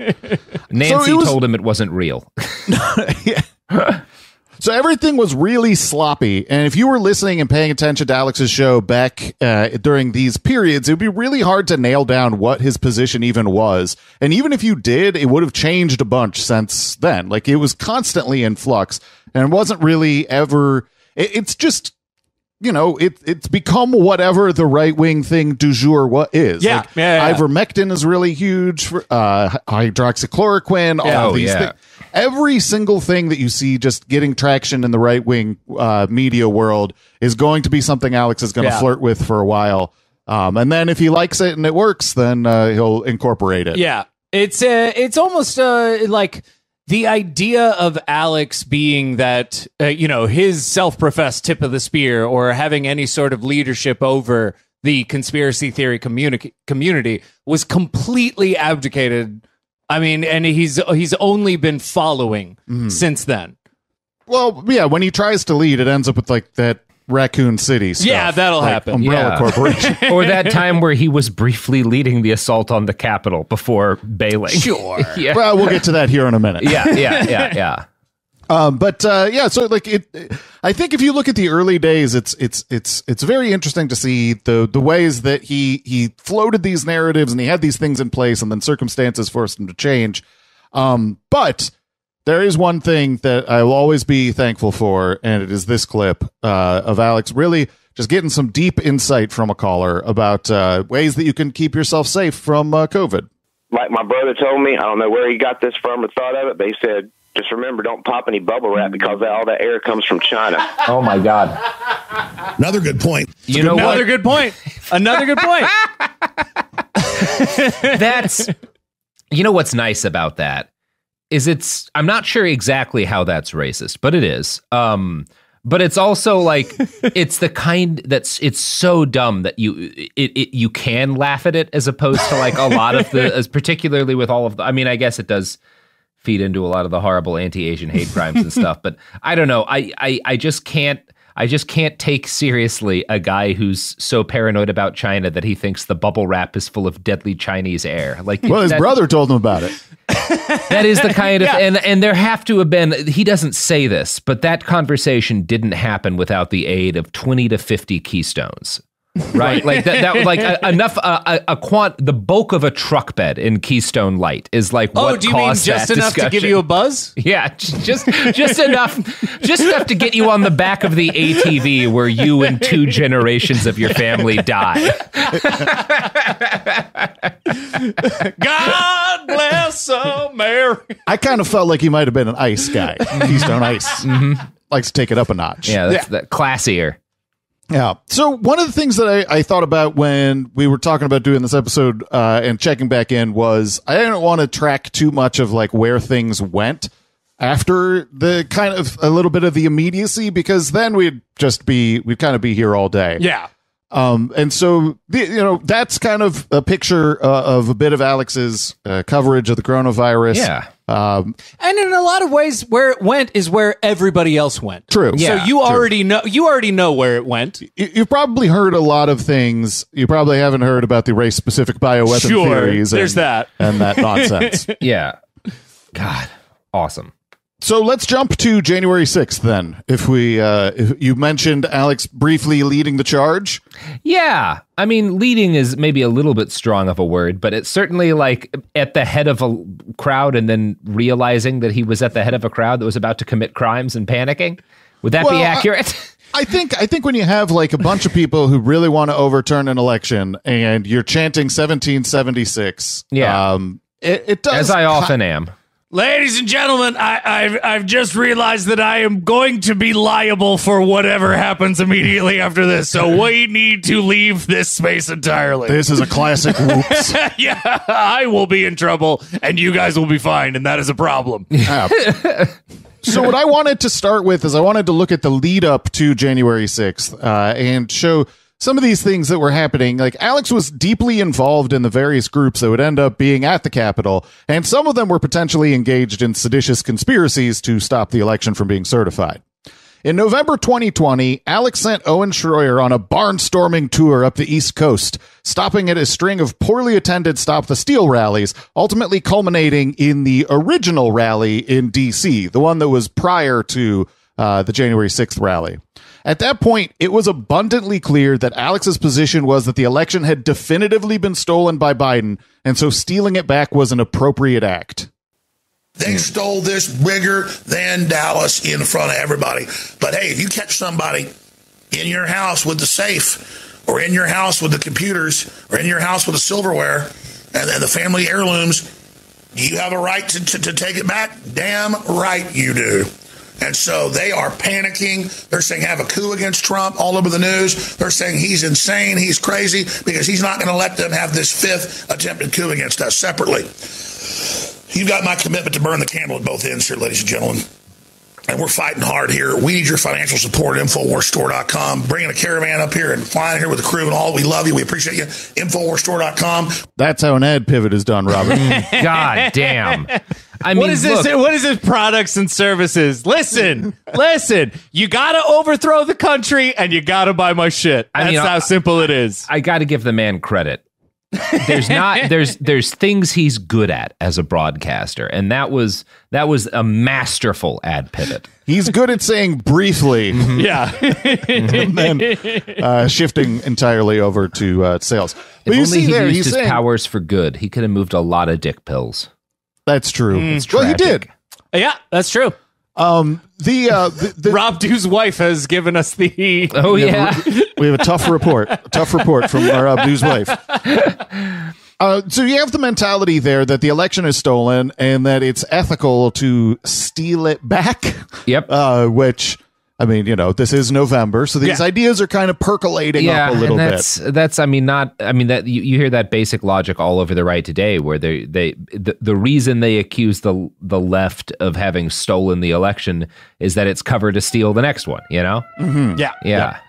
Nancy told him it wasn't real. So everything was really sloppy, and if you were listening and paying attention to Alex's show back during these periods, it would be really hard to nail down what his position even was. And even if you did, it would have changed a bunch since then. Like, it was constantly in flux, and it wasn't really ever... It's just... You know, it's become whatever the right-wing thing du jour is. Yeah, like, Ivermectin is really huge. Hydroxychloroquine, all of these things. Every single thing that you see just getting traction in the right-wing media world is going to be something Alex is going to flirt with for a while. And then if he likes it and it works, then he'll incorporate it. Yeah, it's almost like... The idea of Alex being that, his self-professed tip of the spear or having any sort of leadership over the conspiracy theory community was completely abdicated. I mean, and he's only been following since then. Well, yeah, when he tries to lead, it ends up with like that Raccoon City stuff. Yeah, that'll happen. Umbrella Corporation. Or that time where he was briefly leading the assault on the Capitol before bailing. Sure. Yeah. Well, we'll get to that here in a minute. Yeah. So like I think if you look at the early days, it's very interesting to see the ways that he floated these narratives and he had these things in place and then circumstances forced him to change. But there is one thing that I will always be thankful for, and it is this clip of Alex really just getting some deep insight from a caller about ways that you can keep yourself safe from COVID. Like my brother told me, I don't know where he got this from or thought of it, but he said, just remember, don't pop any bubble wrap because all that air comes from China. Oh, my God. Another good point. Another good point. That's, you know what's nice about that is I'm not sure exactly how that's racist, but it is. But it's also like, it's the kind it's so dumb that you can laugh at it as opposed to like a lot of as particularly with all of the, I mean, I guess it does feed into a lot of the horrible anti-Asian hate crimes and stuff, but I don't know. I just can't take seriously a guy who's so paranoid about China that he thinks the bubble wrap is full of deadly Chinese air. Like, well, his brother told him about it. That is the kind of, and there have to have been, he doesn't say this, but that conversation didn't happen without the aid of 20 to 50 Keystones. Right, like that was like enough. The bulk of a truck bed in Keystone Light is like what. Oh, do you mean just enough to give you a buzz? Yeah, just enough, to get you on the back of the ATV where you and 2 generations of your family die. God bless America. I kind of felt like he might have been an ice guy. Keystone Ice likes to take it up a notch. Yeah, that's that classier. Yeah. So one of the things that I thought about when we were talking about doing this episode and checking back in was I didn't want to track too much of like where things went after the kind of a little bit of the immediacy, because then we'd kind of be here all day. Yeah. And so, that's kind of a picture of a bit of Alex's coverage of the coronavirus. Yeah. And in a lot of ways, where it went is where everybody else went. True. Yeah, so you already know where it went. You've probably heard a lot of things. You probably haven't heard about the race-specific bioweapon theories. There's that. And that nonsense. Yeah. God. Awesome. So let's jump to January 6th then. If you mentioned Alex briefly leading the charge. Yeah. I mean, leading is maybe a little bit strong of a word, but it's certainly like at the head of a crowd and then realizing that he was at the head of a crowd that was about to commit crimes and panicking. Would that be accurate? I think when you have like a bunch of people who really want to overturn an election and you're chanting 1776. Yeah. It does. As I often am. Ladies and gentlemen, I've just realized that I am going to be liable for whatever happens immediately after this, so we need to leave this space entirely. This is a classic whoops. Yeah, I will be in trouble, and you guys will be fine, and that is a problem. Yeah. So what I wanted to start with is I wanted to look at the lead up to January 6th and show some of these things that were happening. Like Alex was deeply involved in the various groups that would end up being at the Capitol, and some of them were potentially engaged in seditious conspiracies to stop the election from being certified. In November 2020, Alex sent Owen Schroyer on a barnstorming tour up the East Coast, stopping at a string of poorly attended Stop the Steal rallies, ultimately culminating in the original rally in D.C., the one that was prior to the January 6th rally. At that point, it was abundantly clear that Alex's position was that the election had definitively been stolen by Biden, and so stealing it back was an appropriate act. They stole this bigger than Dallas in front of everybody. But hey, if you catch somebody in your house with the safe, or in your house with the computers, or in your house with the silverware and the family heirlooms, you have a right to take it back? Damn right you do. And so they are panicking. They're saying have a coup against Trump all over the news. They're saying he's insane, he's crazy, because he's not going to let them have this 5th attempted coup against us separately. You've got my commitment to burn the candle at both ends here, ladies and gentlemen. And we're fighting hard here. We need your financial support at InfoWarsStore.com. Bringing a caravan up here and flying here with the crew and all. We love you. We appreciate you. InfoWarsStore.com. That's how an ad pivot is done, Robert. God damn. I mean, what is this? What is this? Products and services. Listen. You got to overthrow the country and you got to buy my shit. That's how simple it is. I got to give the man credit. There's things he's good at as a broadcaster, and that was a masterful ad pivot. He's good at saying briefly, yeah, and then shifting entirely over to sales. But if only he used his powers for good, he could have moved a lot of dick pills. That's true. Well, he did. Yeah, that's true. The Rob Dew's wife has given us the. We have a tough report from Rob Dew's wife. So you have the mentality there that the election is stolen and that it's ethical to steal it back. Yep. Which, I mean, this is November, so these ideas are kind of percolating up a little bit. That you hear that basic logic all over the right today, where the reason they accuse the left of having stolen the election is that it's cover to steal the next one. Mm-hmm. Yeah.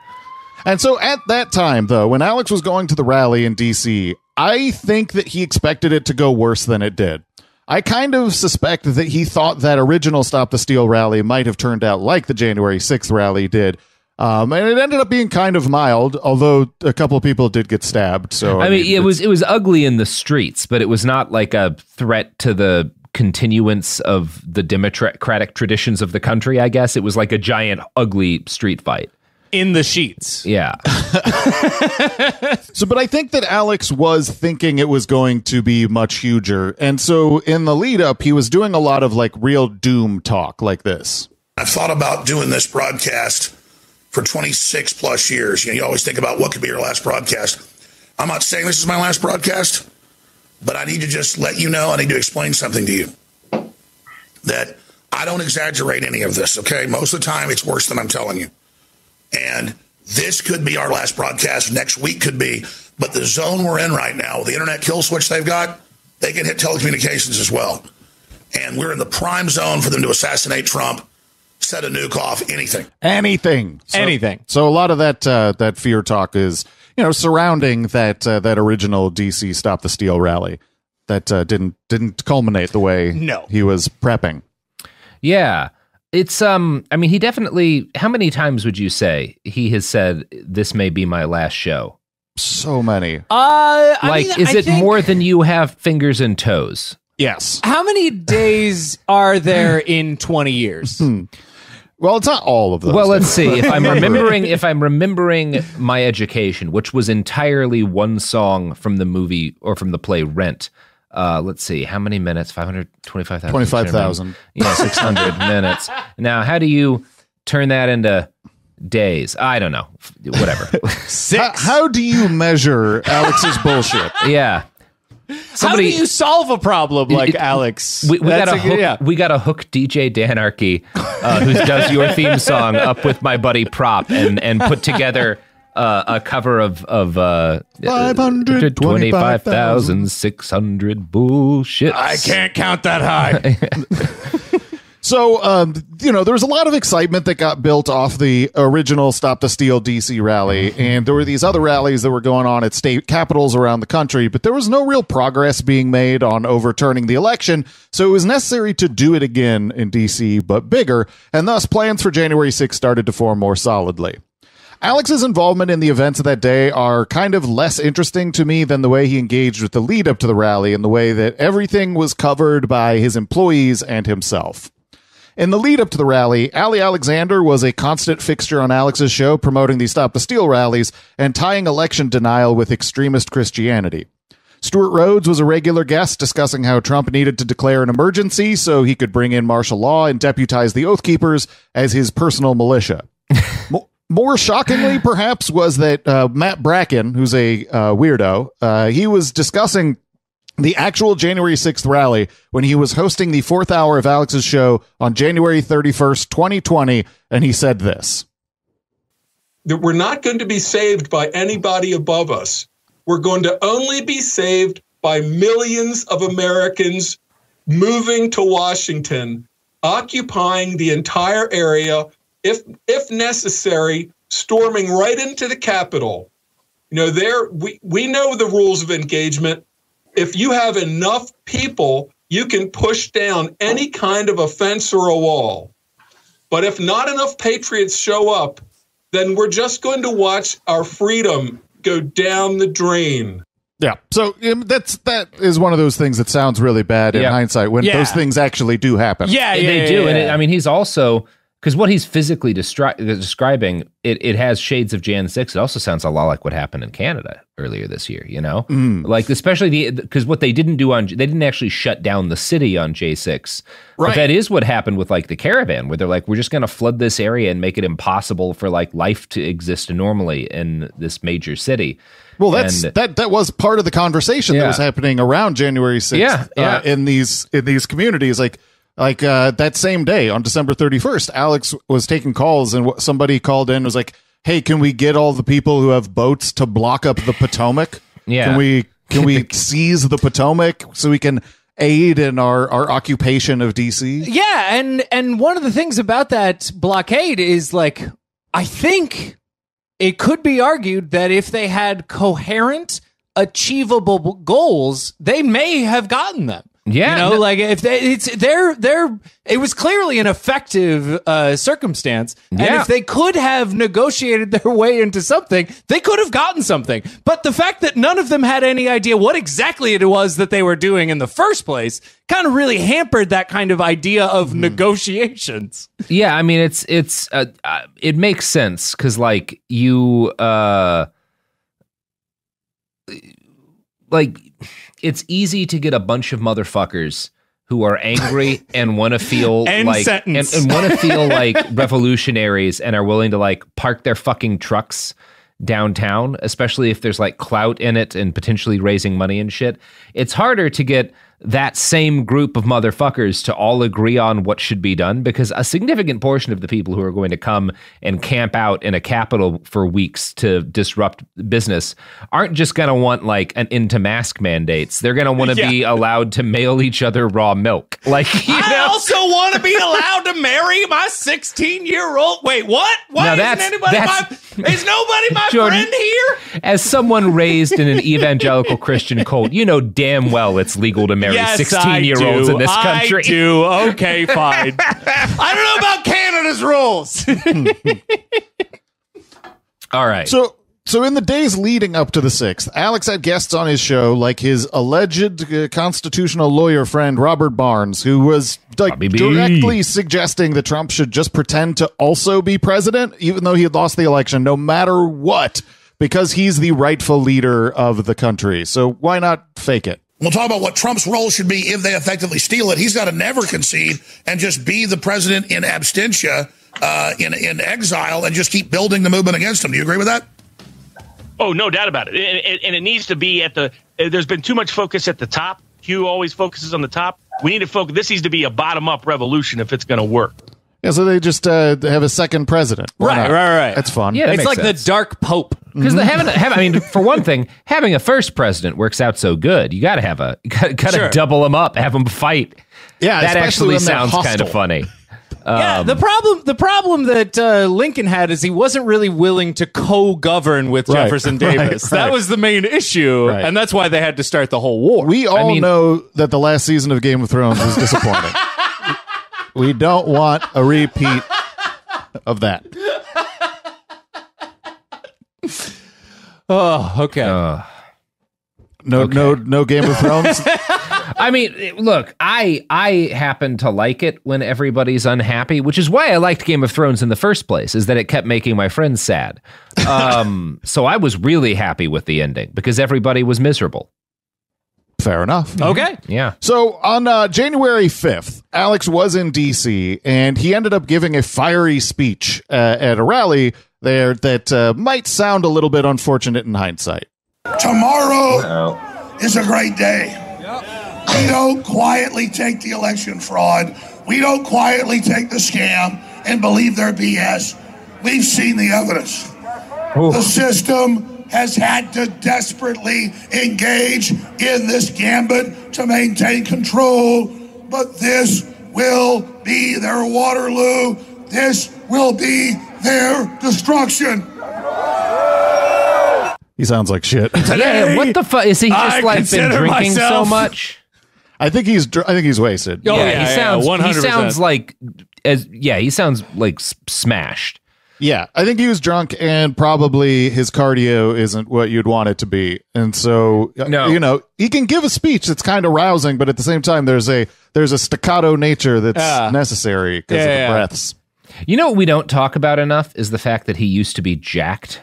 And so at that time, though, when Alex was going to the rally in D.C., I think that he expected it to go worse than it did. I kind of suspect that he thought that original Stop the Steal rally might have turned out like the January 6th rally did. And it ended up being kind of mild, although a couple of people did get stabbed. So I mean, it was ugly in the streets, but it was not like a threat to the continuance of the democratic traditions of the country, I guess. It was like a giant, ugly street fight. In the sheets. Yeah. But I think that Alex was thinking it was going to be much huger. And so in the lead up, he was doing a lot of like real doom talk like this. I've thought about doing this broadcast for 26 plus years. You always think about what could be your last broadcast. I'm not saying this is my last broadcast, but I need to just let you know, I need to explain something to you. That I don't exaggerate any of this, okay? Most of the time, it's worse than I'm telling you. And this could be our last broadcast. Next week could be. But the zone we're in right now, the internet kill switch they've got, they can hit telecommunications as well. And we're in the prime zone for them to assassinate Trump, set a nuke off, anything. Anything. So a lot of that fear talk is, surrounding that original DC Stop the Steal rally that didn't culminate the way he was prepping. Yeah. It's he definitely, how many times would you say he has said this may be my last show? So many. Is it more than you have fingers and toes? Yes. How many days are there in 20 years? Well, it's not all of those. Well, let's see. If I'm remembering my education, which was entirely one song from the movie or from the play Rent. Let's see, how many minutes? 525,000. 25,000. Yeah, 600 minutes. Now, how do you turn that into days? I don't know. Whatever. How do you measure Alex's bullshit? Yeah. How do you solve a problem like Alex? We got to hook DJ Danarchy, who does your theme song, up with my buddy Prop and put together a cover of 525,600 bullshit. I can't count that high. So, there was a lot of excitement that got built off the original Stop the Steal DC rally, and there were these other rallies that were going on at state capitals around the country, but there was no real progress being made on overturning the election, so it was necessary to do it again in DC, but bigger, and thus plans for January 6th started to form more solidly. Alex's involvement in the events of that day are kind of less interesting to me than the way he engaged with the lead up to the rally and the way that everything was covered by his employees and himself. In the lead up to the rally, Ali Alexander was a constant fixture on Alex's show, promoting the Stop the Steal rallies and tying election denial with extremist Christianity. Stuart Rhodes was a regular guest, discussing how Trump needed to declare an emergency so he could bring in martial law and deputize the Oath Keepers as his personal militia. More shockingly, perhaps, was that Matt Bracken, who's a weirdo, he was discussing the actual January 6th rally when he was hosting the 4th hour of Alex's show on January 31st, 2020, and he said this. That we're not going to be saved by anybody above us. We're going to only be saved by millions of Americans moving to Washington occupying the entire area, if necessary, storming right into the Capitol. You know, we know the rules of engagement. If you have enough people, you can push down any kind of a fence or a wall. But if not enough patriots show up, then we're just going to watch our freedom go down the drain. Yeah. So that is one of those things that sounds really bad in hindsight when those things actually do happen. Yeah, they do. And I mean, he's also, because what he's physically describing, it has shades of Jan 6. It also sounds a lot like what happened in Canada earlier this year, you know? Like, especially because what they didn't do they didn't actually shut down the city on J6. Right. But that is what happened with, like, the caravan, where they're like, we're just going to flood this area and make it impossible for, like, life to exist normally in this major city. Well, that was part of the conversation that was happening around January 6th in these communities. Like that same day on December 31st, Alex was taking calls and somebody called in and was like, hey, can we get all the people who have boats to block up the Potomac? Yeah. Can we seize the Potomac so we can aid in our occupation of DC? Yeah. And one of the things about that blockade is, like, I think it could be argued that if they had coherent, achievable goals, they may have gotten them. Yeah, you know, like if it was clearly an effective circumstance, and if they could have negotiated their way into something, they could have gotten something. But the fact that none of them had any idea what exactly it was that they were doing in the first place kind of really hampered that kind of idea of negotiations. Yeah, I mean, it makes sense because, like, you it's easy to get a bunch of motherfuckers who are angry and want to feel and want to feel like revolutionaries and are willing to, like, park their fucking trucks downtown, especially if there's, like, clout in it and potentially raising money and shit. It's harder to get that same group of motherfuckers to all agree on what should be done, because a significant portion of the people who are going to come and camp out in a capital for weeks to disrupt business aren't just going to want, like, an end to mask mandates. They're going to want to be allowed to mail each other raw milk. Like, I also want to be allowed to marry my 16-year-old. Wait, what? Why is nobody my Jordan, friend here? As someone raised in an evangelical Christian cult, you know damn well it's legal to marry 16-year-olds in this country. I do. Okay, fine. I don't know about Canada's rules. All right. So in the days leading up to the 6th, Alex had guests on his show like his alleged constitutional lawyer friend, Robert Barnes, who was, like, directly suggesting that Trump should just pretend to also be president, even though he had lost the election, no matter what, because he's the rightful leader of the country. So why not fake it? We'll talk about what Trump's role should be if they effectively steal it. He's got to never concede and just be the president in absentia, in exile, and just keep building the movement against him. Do you agree with that? Oh, no doubt about it. And it needs to be there's been too much focus at the top. Hugh always focuses on the top. We need to focus. This needs to be a bottom-up revolution if it's going to work. Yeah, so they just have a second president. Right. That's fun. Yeah, it's like sense. The Dark Pope. Because I mean, for one thing, having a first president works out so good. You got to have double them up, have them fight. Yeah, that actually sounds kind of funny. Yeah, the problem that Lincoln had is he wasn't really willing to co-govern with Jefferson Davis. That was the main issue, and that's why they had to start the whole war. We all know that the last season of Game of Thrones was disappointing. We don't want a repeat of that. Oh, okay. No Game of Thrones. I mean, look, I happen to like it when everybody's unhappy, which is why I liked Game of Thrones in the first place, is that it kept making my friends sad. So I was really happy with the ending because everybody was miserable. Fair enough. Okay. Yeah. So on January 5th, Alex was in D.C., and he ended up giving a fiery speech at a rally there that might sound a little bit unfortunate in hindsight. Tomorrow is a great day. We don't quietly take the election fraud. We don't quietly take the scam and believe their BS. We've seen the evidence. Oof. The system has had to desperately engage in this gambit to maintain control, but this will be their Waterloo. This will be their destruction. He sounds like shit. Yeah, what the fuck? Is he just like been drinking so much? I think he's wasted. Oh, yeah, he sounds like he sounds like smashed. Yeah, I think he was drunk, and probably his cardio isn't what you'd want it to be. And so, he can give a speech that's kind of rousing, but at the same time, there's a staccato nature that's necessary because of the breaths. You know what we don't talk about enough is the fact that he used to be jacked.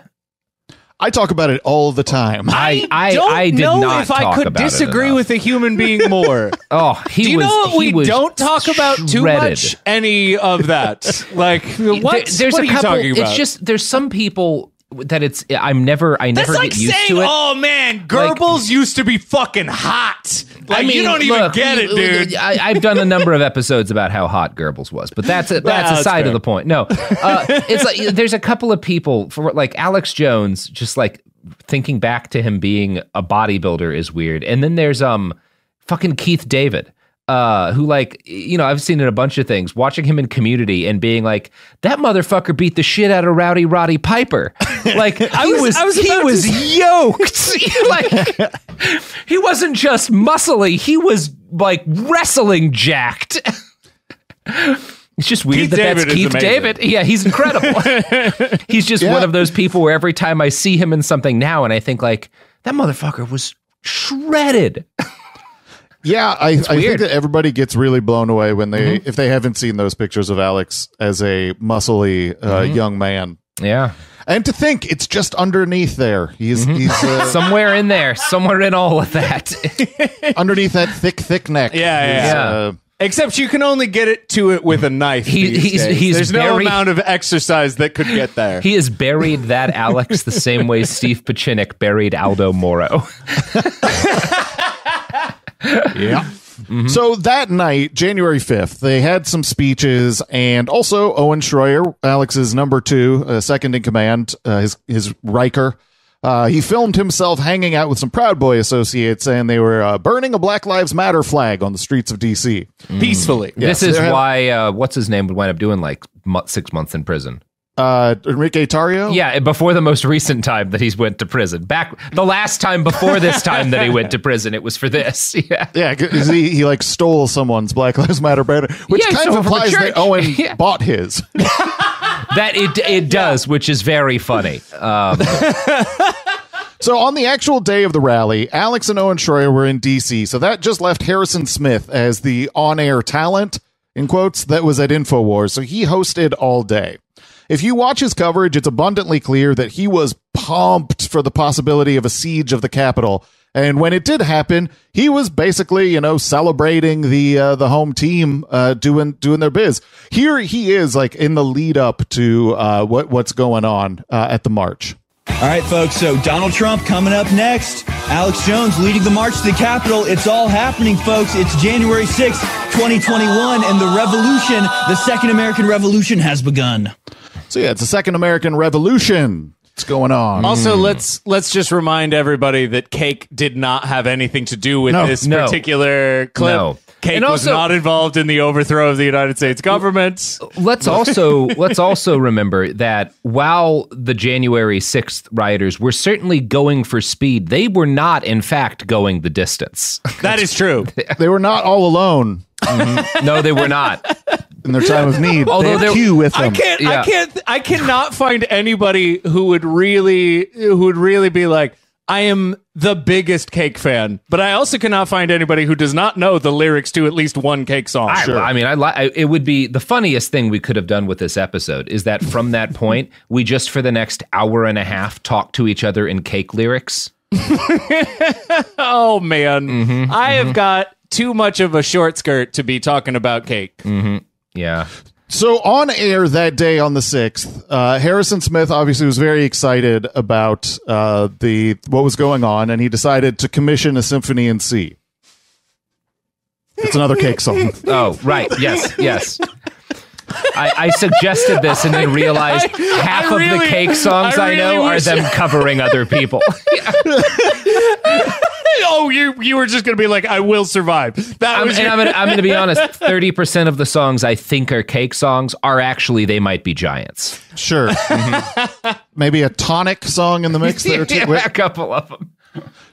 I talk about it all the time. I did don't know not if I talk could about it disagree enough. with a human being more. Do you know what we don't talk about too much? Any of that? Like, what are you talking about? It's just there's some people that I never That's like get used saying, to it. oh man, Goebbels used to be fucking hot. Like, you don't even get it, dude. I've done a number of episodes about how hot Goebbels was, but that's a side of the point. No, it's like there's a couple of people for like Alex Jones, just like thinking back to him being a bodybuilder is weird, and then there's fucking Keith David. Who like, I've seen in a bunch of things, watching him in Community and being like, that motherfucker beat the shit out of Rowdy Roddy Piper. Like he was yoked. Like he wasn't just muscly, he was like wrestling jacked. It's just weird that's Keith David. Yeah, he's incredible. He's just one of those people where every time I see him in something now and I think like, that motherfucker was shredded. Yeah, I think that everybody gets really blown away when if they haven't seen those pictures of Alex as a muscly young man. Yeah. And to think it's just underneath there. He's somewhere in there, somewhere in all of that. Underneath that thick neck. Yeah. Except you can only get it to it with a knife. There's no amount of exercise that could get there. He has buried that Alex the same way Steve Pacinic buried Aldo Moro. Yeah. Mm-hmm. So that night, January 5th, they had some speeches, and also Owen Schroyer, Alex's number 2, second in command, his Riker. He filmed himself hanging out with some Proud Boy associates, and they were burning a Black Lives Matter flag on the streets of D.C. Peacefully. Yes. This is why, what's his name would wind up doing like 6 months in prison. Enrique Tarrio? Yeah, before the most recent time that he's went to prison. Back the last time before this time that he went to prison, it was for this. Yeah, because he like stole someone's Black Lives Matter banner, which kind of implies that Owen bought his. That it does, which is very funny. So on the actual day of the rally, Alex and Owen Schroyer were in D.C., so that just left Harrison Smith as the on-air talent, in quotes, that was at InfoWars, so he hosted all day. If you watch his coverage, it's abundantly clear that he was pumped for the possibility of a siege of the Capitol. And when it did happen, he was basically, celebrating the home team doing their biz. Here he is, like in the lead up to what's going on at the march. All right, folks. So Donald Trump coming up next. Alex Jones leading the march to the Capitol. It's all happening, folks. It's January 6th, 2021, and the revolution, the Second American Revolution, has begun. So yeah, it's a Second American Revolution. What's going on? Also, let's just remind everybody that cake did not have anything to do with this particular clip. No. Cake was not involved in the overthrow of the United States government. Let's also remember that while the January 6th rioters were certainly going for speed, they were not, in fact, going the distance. That is true. They were not all alone. Mm-hmm. No, they were not. In their time of need. Although they Q with them. I cannot find anybody who would really be like, I am the biggest Cake fan, but I also cannot find anybody who does not know the lyrics to at least one Cake song. It would be the funniest thing we could have done with this episode is that from that point, we just for the next hour and a half talk to each other in Cake lyrics. Oh man, I have got too much of a short skirt to be talking about Cake. Mm-hmm. Yeah. So on air that day on the 6th, Harrison Smith obviously was very excited about what was going on, and he decided to commission a symphony in C. It's another Cake song. Oh, right. Yes. I suggested this and then realized half of the Cake songs I know are them covering other people. Oh, know you were just going to be like, I will survive. I'm going to be honest. 30% of the songs I think are cake songs are actually They Might Be Giants. Sure. Maybe a tonic song in the mix there too. Yeah, a couple of them.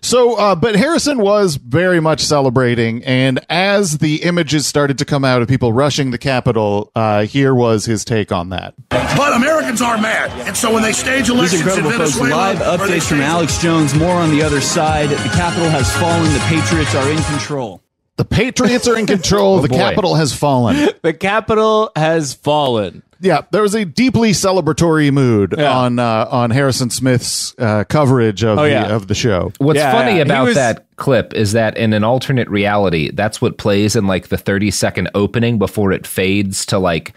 So, but Harrison was very much celebrating, and as the images started to come out of people rushing the Capitol, here was his take on that. But Americans are mad, and so when they stage elections These incredible in folks. Venezuela, Live updates from Alex Jones. More on the other side. The Capitol has fallen. The Patriots are in control. The Patriots are in control. The boy. Capitol has fallen. The Capitol has fallen. Yeah, there was a deeply celebratory mood on Harrison Smith's coverage of the show. What's funny about was- that clip is that in an alternate reality, that's what plays in like the 30-second opening before it fades to like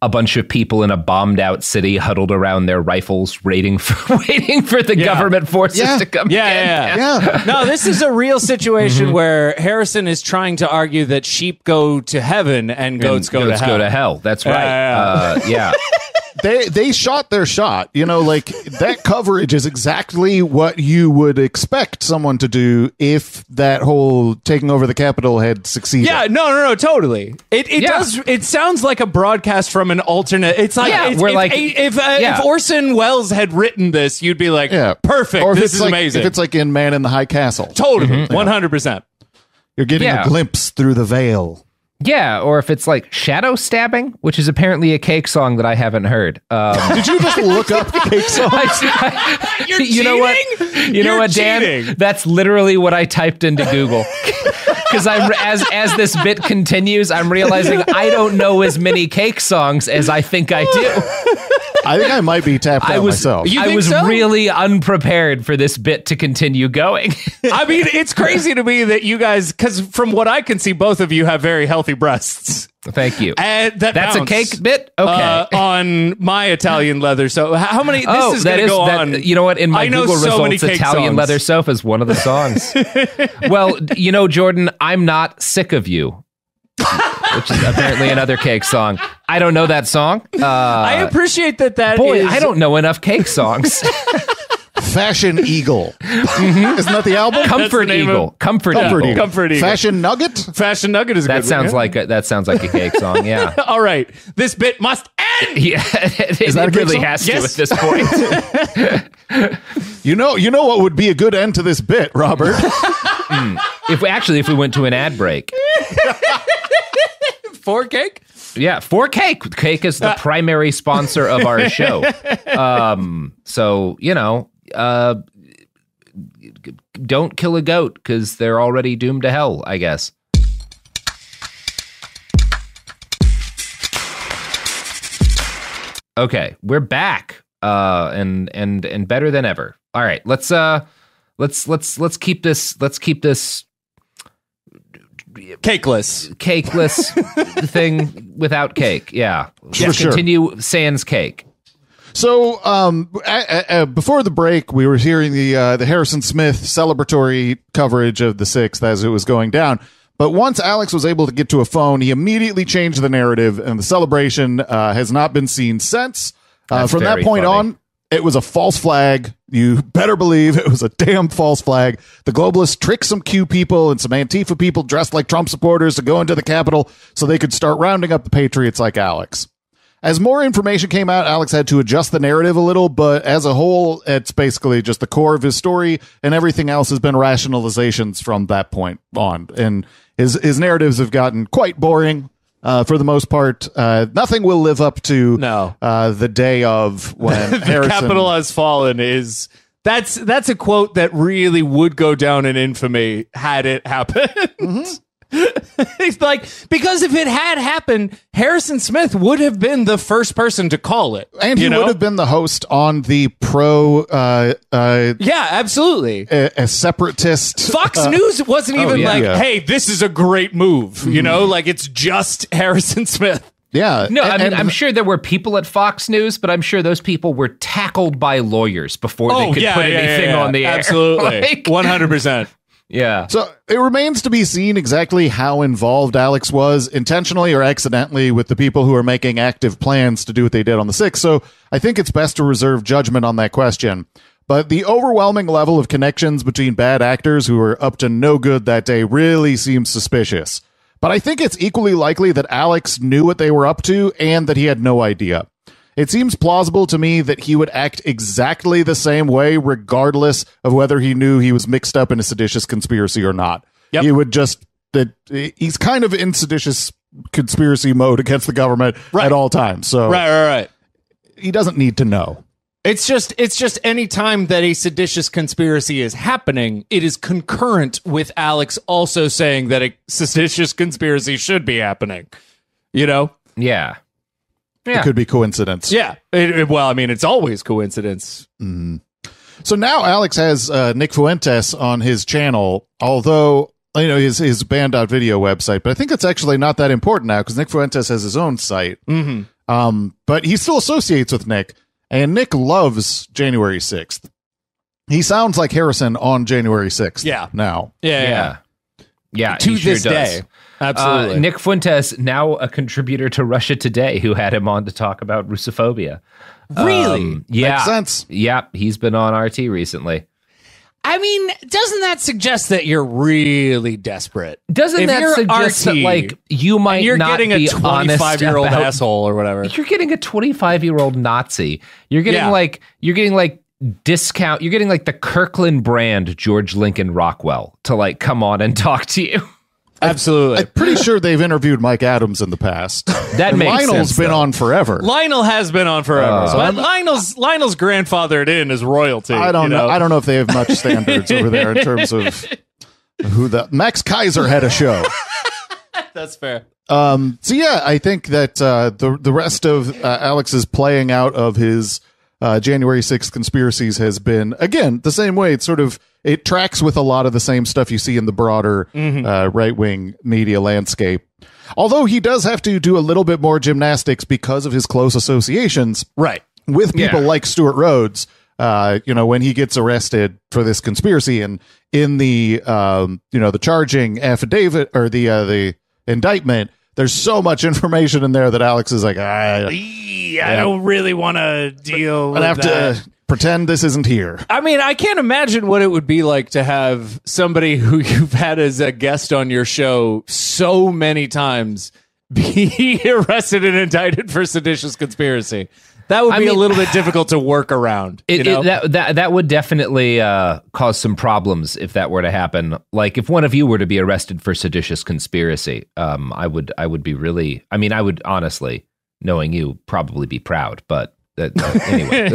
a bunch of people in a bombed out city huddled around their rifles waiting for the government forces to come in. Yeah. No, this is a real situation where Harrison is trying to argue that sheep go to heaven and goats go to hell. That's right. Yeah. They shot their shot. You know, like that coverage is exactly what you would expect someone to do if that whole taking over the Capitol had succeeded. Yeah, no, totally. It does. It sounds like a broadcast from an alternate. It's like if Orson Welles had written this, you'd be like, perfect. Or this is like, amazing. If it's like in Man in the High Castle, totally, 100%. You're getting a glimpse through the veil. Yeah, or if it's like Shadow Stabbing, which is apparently a cake song that I haven't heard. Did you just look up cake songs? You're cheating? You know what, Dan? Cheating. That's literally what I typed into Google. Because as this bit continues, I'm realizing I don't know as many cake songs as I think I do. I think I might be tapped out myself. I was really unprepared for this bit to continue going. I mean, it's crazy to me that you guys, because from what I can see, both of you have very healthy breasts. Thank you. And that's a cake bit? Okay. On my Italian leather. So how many? This is going to go on. You know what? In my Google results, Italian leather sofa is one of the songs. Well, you know, Jordan, I'm not sick of you. Which is apparently another cake song. I don't know that song. I appreciate that. Boy, I don't know enough cake songs. Fashion Eagle. Isn't that the album? Comfort Eagle. Comfort Eagle. Fashion Nugget. Fashion Nugget is that sounds like a cake song. Yeah. All right, this bit must end. Yeah, it really has to at this point. You know what would be a good end to this bit, Robert? If we went to an ad break. For cake? Yeah, for cake. Cake is the primary sponsor of our show. So, you know, don't kill a goat because they're already doomed to hell, I guess. Okay, we're back, and better than ever. All right, let's keep this cakeless thing without cake. Yeah. Continue sans cake. So before the break, we were hearing the Harrison Smith celebratory coverage of the 6th as it was going down. But once Alex was able to get to a phone, he immediately changed the narrative, and the celebration has not been seen since. From that point on, it was a false flag. You better believe it was a damn false flag. The globalists tricked some Q people and some Antifa people dressed like Trump supporters to go into the Capitol so they could start rounding up the patriots like Alex. As more information came out, Alex had to adjust the narrative a little, but as a whole, it's basically just the core of his story, and everything else has been rationalizations from that point on. And his narratives have gotten quite boring. For the most part, nothing will live up to the day of when the Capitol has fallen. That's a quote that really would go down in infamy had it happened. Mm-hmm. It's like, because if it had happened, Harrison Smith would have been the first person to call it, and he would have been the host on the absolutely a separatist. Fox News wasn't even hey, this is a great move. You know, like it's just Harrison Smith. Yeah. No, I'm sure there were people at Fox News, but I'm sure those people were tackled by lawyers before they could put anything on the air. Absolutely. 100%. Yeah. So it remains to be seen exactly how involved Alex was, intentionally or accidentally, with the people who are making active plans to do what they did on the 6th. So I think it's best to reserve judgment on that question. but the overwhelming level of connections between bad actors who were up to no good that day really seems suspicious. But I think it's equally likely that Alex knew what they were up to and that he had no idea. It seems plausible to me that he would act exactly the same way regardless of whether he knew he was mixed up in a seditious conspiracy or not. Yep. He would just... he's kind of in seditious conspiracy mode against the government at all times. So right. He doesn't need to know. It's just any time that a seditious conspiracy is happening, it is concurrent with Alex also saying that a seditious conspiracy should be happening. You know? Yeah. It could be coincidence. Yeah. Well, I mean, it's always coincidence. So now Alex has Nick Fuentes on his channel, although, you know, his band.video website, but I think it's actually not that important now because Nick Fuentes has his own site. But he still associates with Nick. And Nick loves January 6th. He sounds like Harrison on January 6th. Yeah. Now. Yeah. To this day. Absolutely. Nick Fuentes, now a contributor to Russia Today, who had him on to talk about Russophobia. Really? Yeah. Makes sense. Yeah. He's been on RT recently. I mean, doesn't that suggest that you're really desperate? Doesn't that suggest that, like, you might you're not getting be a 25-year-old about, asshole or whatever? You're getting a 25-year-old Nazi. You're getting discount. You're getting like the Kirkland brand George Lincoln Rockwell to like come on and talk to you. Absolutely. I'm pretty sure they've interviewed Mike Adams in the past. That makes Lionel's sense, been though. on forever. Lionel has been on forever. But Lionel's grandfathered in as royalty. I don't know. I don't know if they have much standards over there in terms of who Max Kaiser had a show. That's fair. So yeah, I think that the rest of Alex's playing out of his January 6th conspiracies has been, again, the same way. It's sort of, it tracks with a lot of the same stuff you see in the broader right-wing media landscape. Although he does have to do a little bit more gymnastics because of his close associations with people like Stuart Rhodes. You know, when he gets arrested for this conspiracy, and in the the charging affidavit or the indictment, there's so much information in there that Alex is like, I don't really want to deal with that. I have to pretend this isn't here. I mean, I can't imagine what it would be like to have somebody who you've had as a guest on your show so many times be arrested and indicted for seditious conspiracy. That would be a little bit difficult to work around. That would definitely cause some problems if that were to happen. Like if one of you were to be arrested for seditious conspiracy, I would be really. I mean, I would honestly, knowing you, probably be proud. But anyway,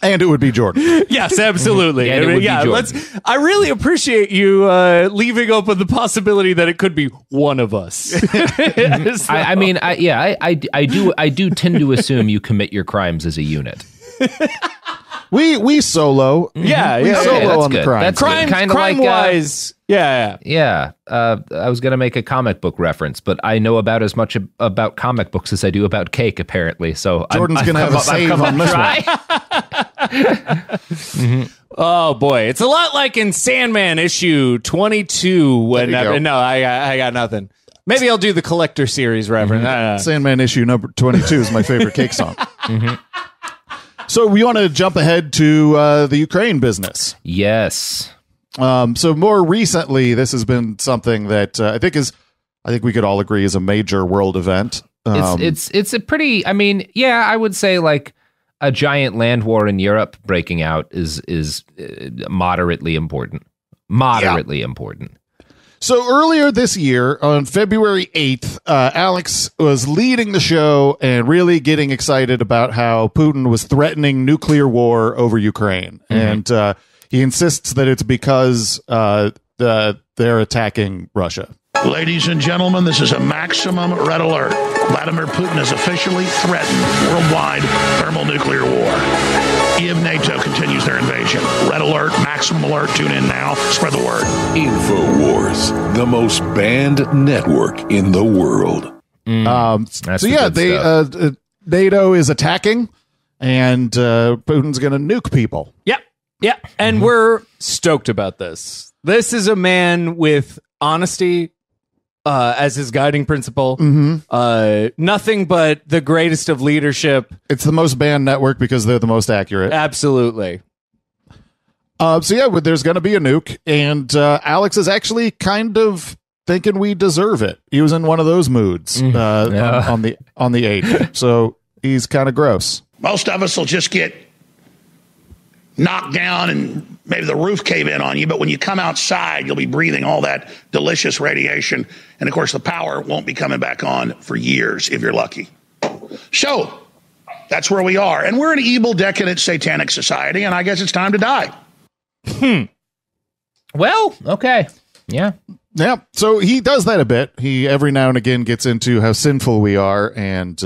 and it would be Jordan. Yes, absolutely. And it would be Jordan. I really appreciate you leaving open the possibility that it could be one of us. So. I do tend to assume you commit your crimes as a unit. We solo. Yeah, we solo on the crime. That's crime like wise. Yeah. I was gonna make a comic book reference, but I know about as much about comic books as I do about cake, apparently. So Jordan's gonna have a save on this one. Oh boy, it's a lot like in Sandman issue 22. When I got nothing. Maybe I'll do the collector series reference. Sandman issue number 22 is my favorite cake song. So we want to jump ahead to the Ukraine business. Yes. So more recently, this has been something that I think we could all agree is a major world event. It's a pretty. I mean, yeah, I would say like a giant land war in Europe breaking out is moderately important. Important. So earlier this year, on February 8th, Alex was leading the show and really getting excited about how Putin was threatening nuclear war over Ukraine. And he insists that it's because they're attacking Russia. Ladies and gentlemen, this is a maximum red alert. Vladimir Putin has officially threatened worldwide thermonuclear war. If NATO continues their invasion. Red alert, maximum alert. Tune in now. Spread the word. InfoWars, the most banned network in the world. NATO is attacking, and Putin's going to nuke people. Yep. And we're stoked about this. This is a man with honesty as his guiding principle. Nothing but the greatest of leadership. It's the most banned network because they're the most accurate. Absolutely. There's going to be a nuke, and Alex is actually kind of thinking we deserve it. He was in one of those moods on the 8th, so he's kind of gross. Most of us will just get knocked down and maybe the roof cave in on you, but when you come outside, you'll be breathing all that delicious radiation, and of course the power won't be coming back on for years if you're lucky. So that's where we are, and we're an evil, decadent, satanic society, and I guess it's time to die. Well, okay. Yeah. So he does that a bit. He every now and again gets into how sinful we are, and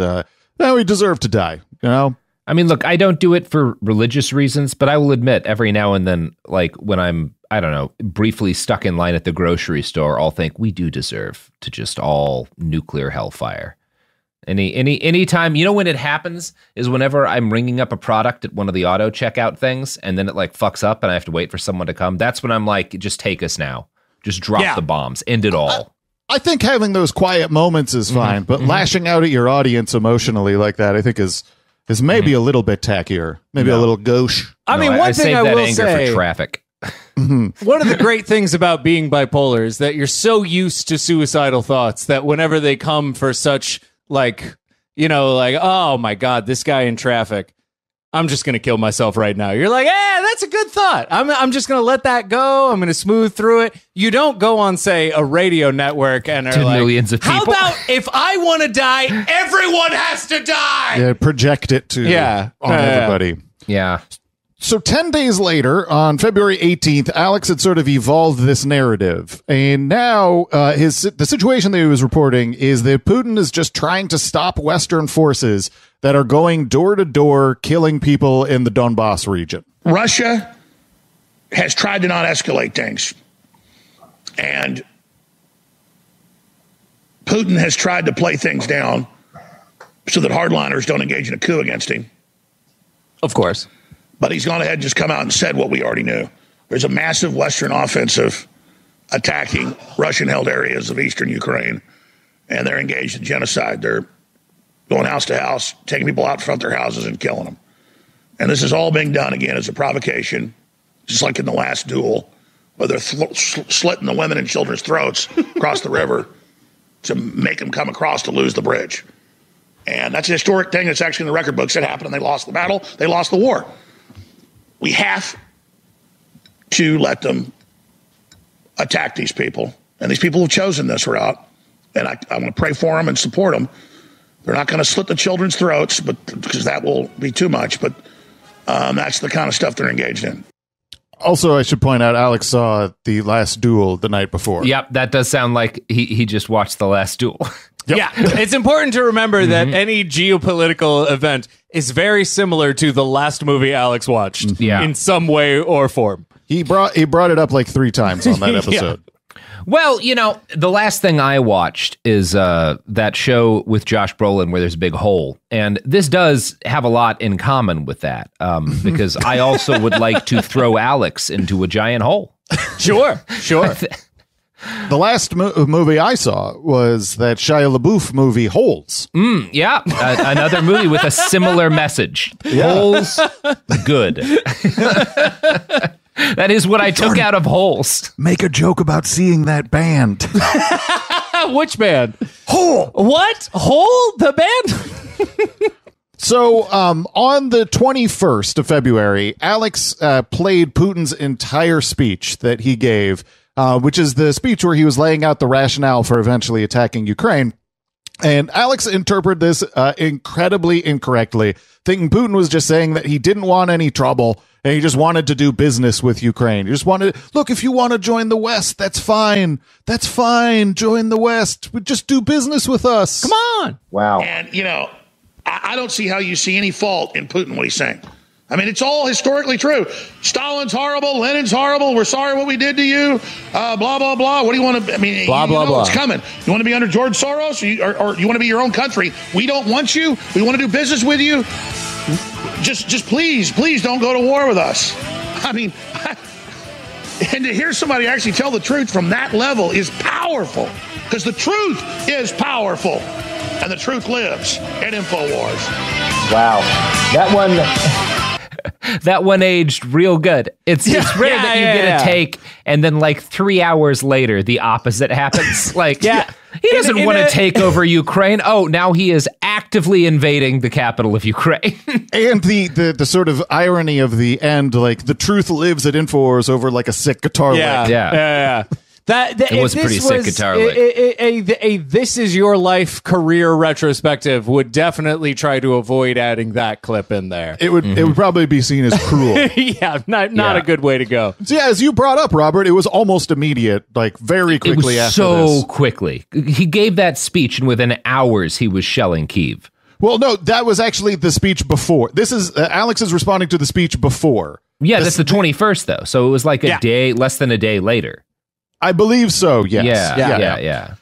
we deserve to die. You know. I mean, look, I don't do it for religious reasons, but I will admit every now and then, like when I'm, I don't know, briefly stuck in line at the grocery store, I'll think we do deserve to just all nuclear hellfire. Any time, you know, when it happens is whenever I'm ringing up a product at one of the auto checkout things, and then it like fucks up and I have to wait for someone to come. That's when I'm like, just take us now. Just drop the bombs. End it all. I think having those quiet moments is fine, but lashing out at your audience emotionally like that, I think is maybe a little bit tackier, maybe a little gauche. I mean, one thing I will say for traffic. One of the great things about being bipolar is that you're so used to suicidal thoughts that whenever they come for such like, you know, like, oh my God, this guy in traffic, I'm just going to kill myself right now. You're like, that's a good thought. I'm just going to let that go. I'm going to smooth through it. You don't go on, say, a radio network and are to like, millions of people. How about if I want to die, everyone has to die? Yeah, project it to on everybody. Yeah. So 10 days later, on February 18th, Alex had sort of evolved this narrative. And now the situation that he was reporting is that Putin is just trying to stop Western forces that are going door to door, killing people in the Donbass region. Russia has tried to not escalate things. And Putin has tried to play things down so that hardliners don't engage in a coup against him. Of course. But he's gone ahead and just come out and said what we already knew. There's a massive Western offensive attacking Russian-held areas of eastern Ukraine, and they're engaged in genocide. They're going house to house, taking people out front of their houses and killing them. And this is all being done, again, as a provocation, just like in the last duel, where they're slitting the women and children's throats across the river to make them come across to lose the bridge. And that's a historic thing that's actually in the record books. It happened, and they lost the battle. They lost the war. We have to let them attack these people. And these people have chosen this route. And I want to pray for them and support them. They're not going to slit the children's throats, but because that will be too much. But that's the kind of stuff they're engaged in. Also, I should point out, Alex saw the last duel the night before. Yep, that does sound like he just watched the last duel. Yep. Yeah, it's important to remember that any geopolitical event is very similar to the last movie Alex watched in some way or form. He brought it up like 3 times on that episode. Well, you know, the last thing I watched is that show with Josh Brolin where there's a big hole. And this does have a lot in common with that because I also would like to throw Alex into a giant hole. Sure. The last movie I saw was that Shia LaBeouf movie, Holes. Another movie with a similar message. Yeah. Holes, good. That is what I took out of Holes. Make a joke about seeing that band. Which band? Hole. What? Hole? The band? So on the 21st of February, Alex played Putin's entire speech that he gave, which is the speech where he was laying out the rationale for eventually attacking Ukraine. And Alex interpreted this incredibly incorrectly, thinking Putin was just saying that he didn't want any trouble and he just wanted to do business with Ukraine. He just wanted, look, if you want to join the West, that's fine. That's fine. Join the West. Just do business with us. Come on. Wow. And, you know, I don't see how you see any fault in Putin, what he's saying. I mean, it's all historically true. Stalin's horrible. Lenin's horrible. We're sorry what we did to you. Blah, blah, blah. What do you want to, I mean, blah, you blah, know blah. It's coming. You want to be under George Soros or you want to be your own country? We don't want you. We want to do business with you. Just please don't go to war with us. I mean, and to hear somebody actually tell the truth from that level is powerful because the truth is powerful and the truth lives at InfoWars. Wow. That one... that one aged real good. It's rare that you get a take, and then like 3 hours later, the opposite happens. Like, he doesn't want to take over Ukraine. Oh, now he is actively invading the capital of Ukraine. And the sort of irony of the end, like the truth lives at InfoWars over like a sick guitar lick. Yeah. It was pretty sick guitar lick. A This Is Your Life career retrospective would definitely try to avoid adding that clip in there. It would probably be seen as cruel. Not a good way to go. So as you brought up, Robert, it was almost immediate, like very quickly after this. So quickly. He gave that speech, and within hours, he was shelling Kyiv. Well, no, that was actually the speech before. This is Alex is responding to the speech before. Yeah, that's the 21st, though. So it was like a day, less than a day later. I believe so, yes. Yeah.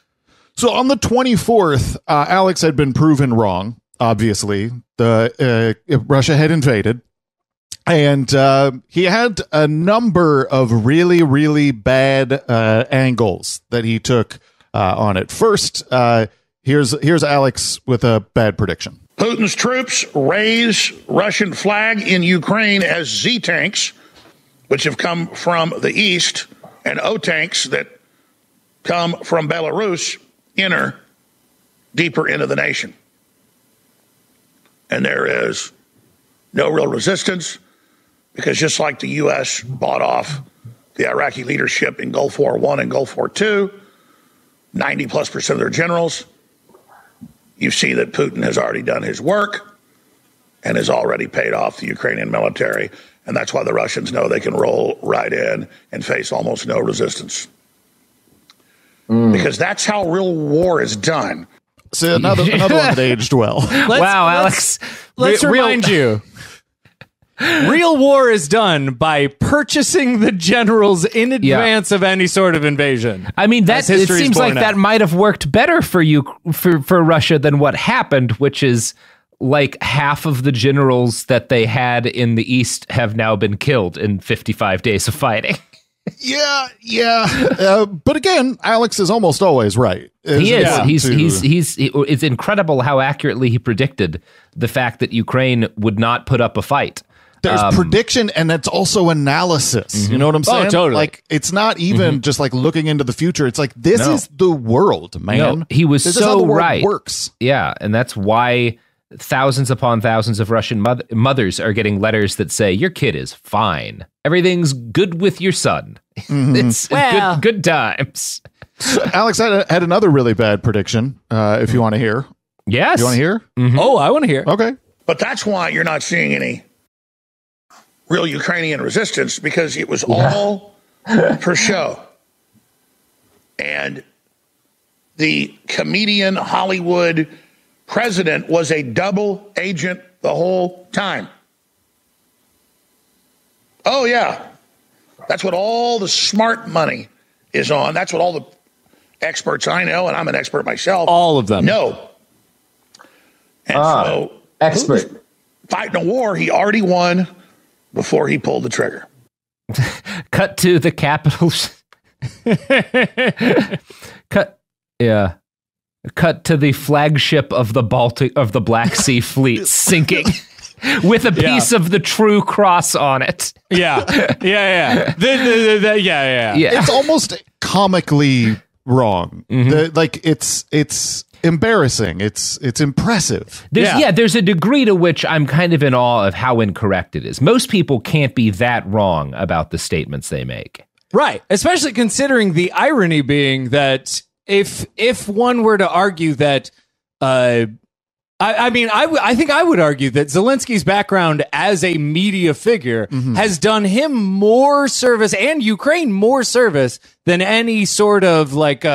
So on the 24th, Alex had been proven wrong, obviously. Russia had invaded. And he had a number of really, really bad angles that he took on it. First, here's Alex with a bad prediction. Putin's troops raise Russian flag in Ukraine as Z-tanks, which have come from the east, and O-tanks that come from Belarus enter deeper into the nation. And there is no real resistance, because just like the U.S. bought off the Iraqi leadership in Gulf War I and Gulf War II, 90+% of their generals, you see that Putin has already done his work and has already paid off the Ukrainian military. And that's why the Russians know they can roll right in and face almost no resistance. Because that's how real war is done. So another one that aged well. Alex. Let's remind you. Real war is done by purchasing the generals in advance of any sort of invasion. I mean, it seems like that might have worked better for you, for Russia, than what happened, which is like half of the generals that they had in the East have now been killed in 55 days of fighting. But again, Alex is almost always right. He is. It's incredible how accurately he predicted the fact that Ukraine would not put up a fight. There's prediction, and that's also analysis. You know what I'm saying? Oh, totally. Like, it's not even just like looking into the future. It's like, this is the world, man. No, he was this so is how the world right. works. Yeah, and that's why thousands upon thousands of Russian mothers are getting letters that say, your kid is fine. Everything's good with your son. It's good times. So Alex had another really bad prediction, if you want to hear. Yes. You want to hear? Oh, I want to hear. Okay. But that's why you're not seeing any real Ukrainian resistance, because it was all for show. And the comedian Hollywood president was a double agent the whole time. Oh, yeah. That's what all the smart money is on. That's what all the experts I know, and I'm an expert myself. All of them. No. And so, expert. Fighting a war he already won before he pulled the trigger. Cut to the capital. Cut to the flagship of the Black Sea Fleet sinking with a piece of the true cross on it. Yeah. It's almost comically wrong. It's embarrassing. It's impressive. There's a degree to which I'm kind of in awe of how incorrect it is. Most people can't be that wrong about the statements they make. Right. Especially considering the irony being that if one were to argue that, I think I would argue that Zelensky's background as a media figure has done him more service, and Ukraine more service, than any sort of like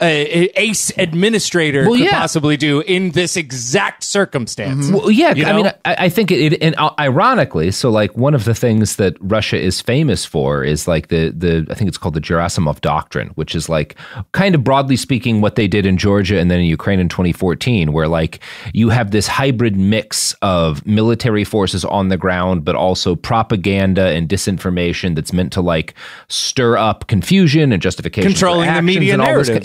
ace administrator could possibly do in this exact circumstance. Well, yeah, I mean, I think it, and ironically, so like one of the things that Russia is famous for is like the I think it's called the Gerasimov Doctrine, which is like kind of broadly speaking what they did in Georgia and then in Ukraine in 2014, where like you have this hybrid mix of military forces on the ground, but also propaganda and disinformation that's meant to like stir up confusion and justification, controlling the media narrative.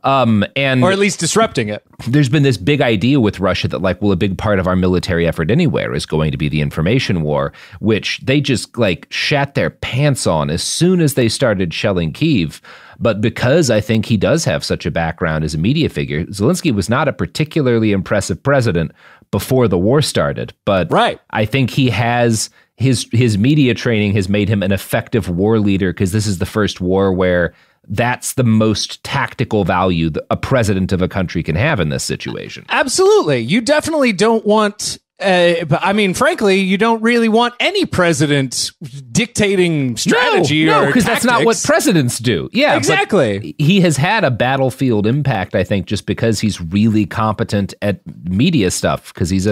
Yeah. And or at least disrupting it. There's been this big idea with Russia that like, well, a big part of our military effort anywhere is going to be the information war, which they just like shat their pants on as soon as they started shelling Kyiv. But because I think he does have such a background as a media figure, Zelensky was not a particularly impressive president before the war started. But right. I think he has his media training has made him an effective war leader, because this is the first war where that's the most tactical value that a president of a country can have in this situation. Absolutely. You definitely don't want, I mean, frankly, you don't really want any president dictating strategy no, or because that's not what presidents do. Yeah, exactly. He has had a battlefield impact, I think, just because he's really competent at media stuff, because he's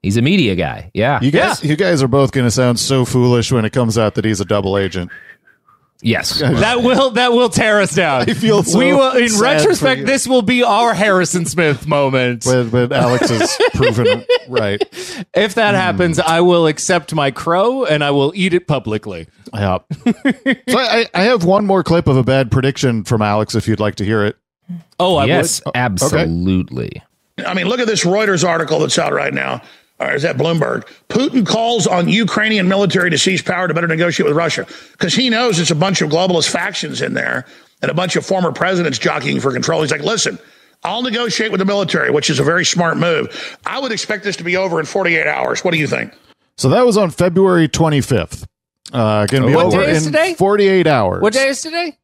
he's a media guy. Yeah. You guys are both going to sound so foolish when it comes out that he's a double agent. Yes. That will tear us down. I feel so we will, in sad retrospect, this will be our Harrison Smith moment. When Alex is proven right. If that happens, I will accept my crow and I will eat it publicly. Yeah. So I have one more clip of a bad prediction from Alex if you'd like to hear it. Oh, I yes, would. absolutely. Okay. I mean, look at this Reuters article that's out right now. Or is that Bloomberg? Putin calls on Ukrainian military to seize power to better negotiate with Russia, because he knows it's a bunch of globalist factions in there and a bunch of former presidents jockeying for control. He's like, listen, I'll negotiate with the military, which is a very smart move. I would expect this to be over in 48 hours. What do you think? So that was on February 25th. Going to be over in today? 48 hours. What day is today?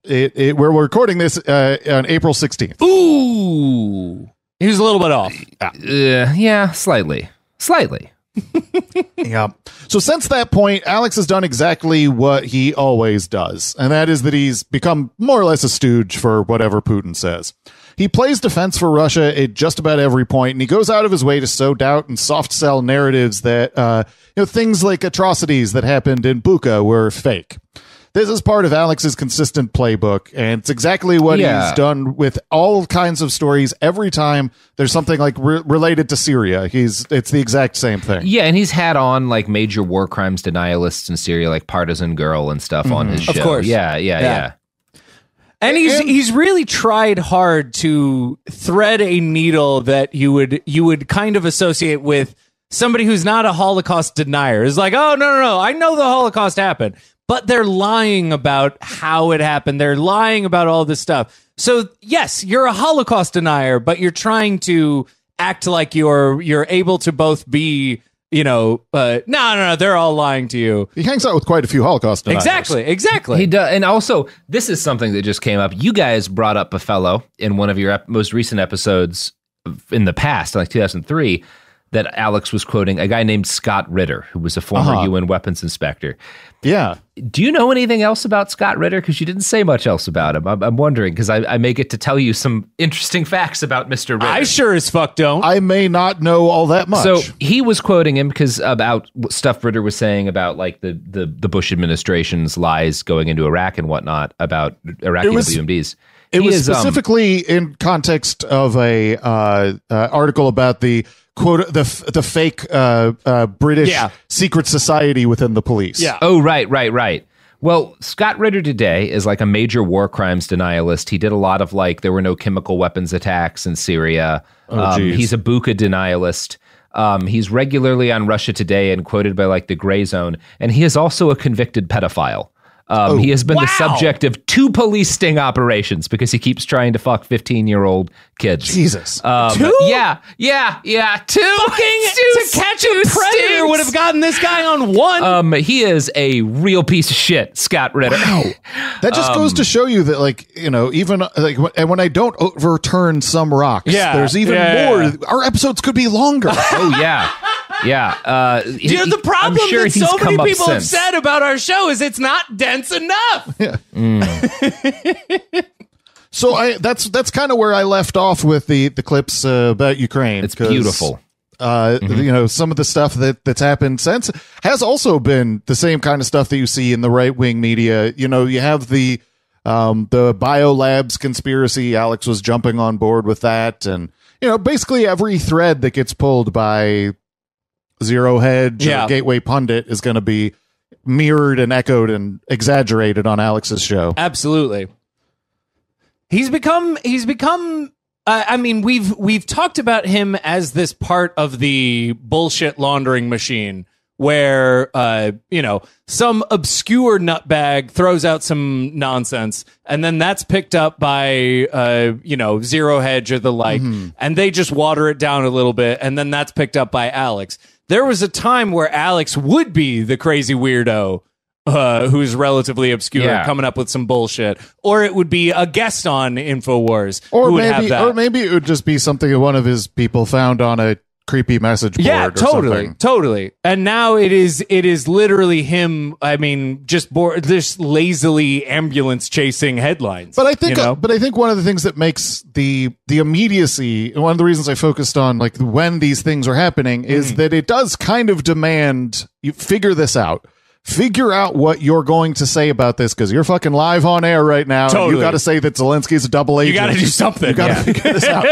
We're recording this on April 16th. Ooh. He was a little bit off. Yeah, slightly. Yeah. So since that point, Alex has done exactly what he always does, and that is that he's become more or less a stooge for whatever Putin says. He plays defense for Russia at just about every point, and he goes out of his way to sow doubt and soft sell narratives that things like atrocities that happened in Bucha were fake. This is part of Alex's consistent playbook, and it's exactly what he's done with all kinds of stories. Every time there's something like related to Syria, it's the exact same thing. Yeah, and he's had on like major war crimes denialists in Syria, like Partisan Girl and stuff on his show. Of course. Yeah. And he's really tried hard to thread a needle that you would kind of associate with somebody who's not a Holocaust denier. It's like, oh, no, I know the Holocaust happened. But they're lying about how it happened. They're lying about all this stuff. So, yes, you're a Holocaust denier, but you're trying to act like you're able to both be, no, they're all lying to you. He hangs out with quite a few Holocaust deniers. Exactly. He does. And also, this is something that just came up. You guys brought up a fellow in one of your most recent episodes in the past, like 2003, that Alex was quoting, a guy named Scott Ritter, who was a former UN weapons inspector. Yeah. Do you know anything else about Scott Ritter? Because you didn't say much else about him. I'm wondering, because I may get to tell you some interesting facts about Mr. Ritter. I sure as fuck don't. I may not know all that much. So he was quoting him because about stuff Ritter was saying about like the Bush administration's lies going into Iraq and whatnot about Iraqi WMDs. It was specifically in context of a article about the quote the fake British secret society within the police. Yeah. Oh, right. Well, Scott Ritter today is like a major war crimes denialist. He did a lot of like there were no chemical weapons attacks in Syria. He's a Bucha denialist. He's regularly on Russia Today and quoted by like the Gray Zone, and he is also a convicted pedophile. He has been the subject of 2 police sting operations because he keeps trying to fuck 15-year-old kids. Jesus. 2? Yeah. 2. To catch a predator would have gotten this guy on 1. He is a real piece of shit, Scott Ritter. Wow. That just goes to show you that, like, even like when I don't overturn some rocks, there's even more. Our episodes could be longer. Oh, yeah. Yeah. Dude, the problem that so many people have said about our show is it's not dense enough. Yeah. So that's kind of where I left off with the clips about Ukraine. It's beautiful. Some of the stuff that's happened since has also been the same kind of stuff that you see in the right wing media. You have the biolabs conspiracy. Alex was jumping on board with that, and basically every thread that gets pulled by Zero Hedge or Gateway Pundit is going to be mirrored and echoed and exaggerated on Alex's show. Absolutely. He's become. I mean, we've talked about him as this part of the bullshit laundering machine, where some obscure nutbag throws out some nonsense, and then that's picked up by Zero Hedge or the like, and they just water it down a little bit, and then that's picked up by Alex. There was a time where Alex would be the crazy weirdo who's relatively obscure, coming up with some bullshit, or it would be a guest on InfoWars, or maybe it would just be something that one of his people found on a creepy message board. Yeah, or something. Totally. And now it is literally him. I mean, just lazily ambulance chasing headlines. But I think one of the things that makes the immediacy, one of the reasons I focused on like when these things are happening, is that it does kind of demand you figure this out. Figure out what you're going to say about this, because you're fucking live on air right now. Totally. And you got to say that Zelensky's a double agent. You got to do something. You got to figure this out.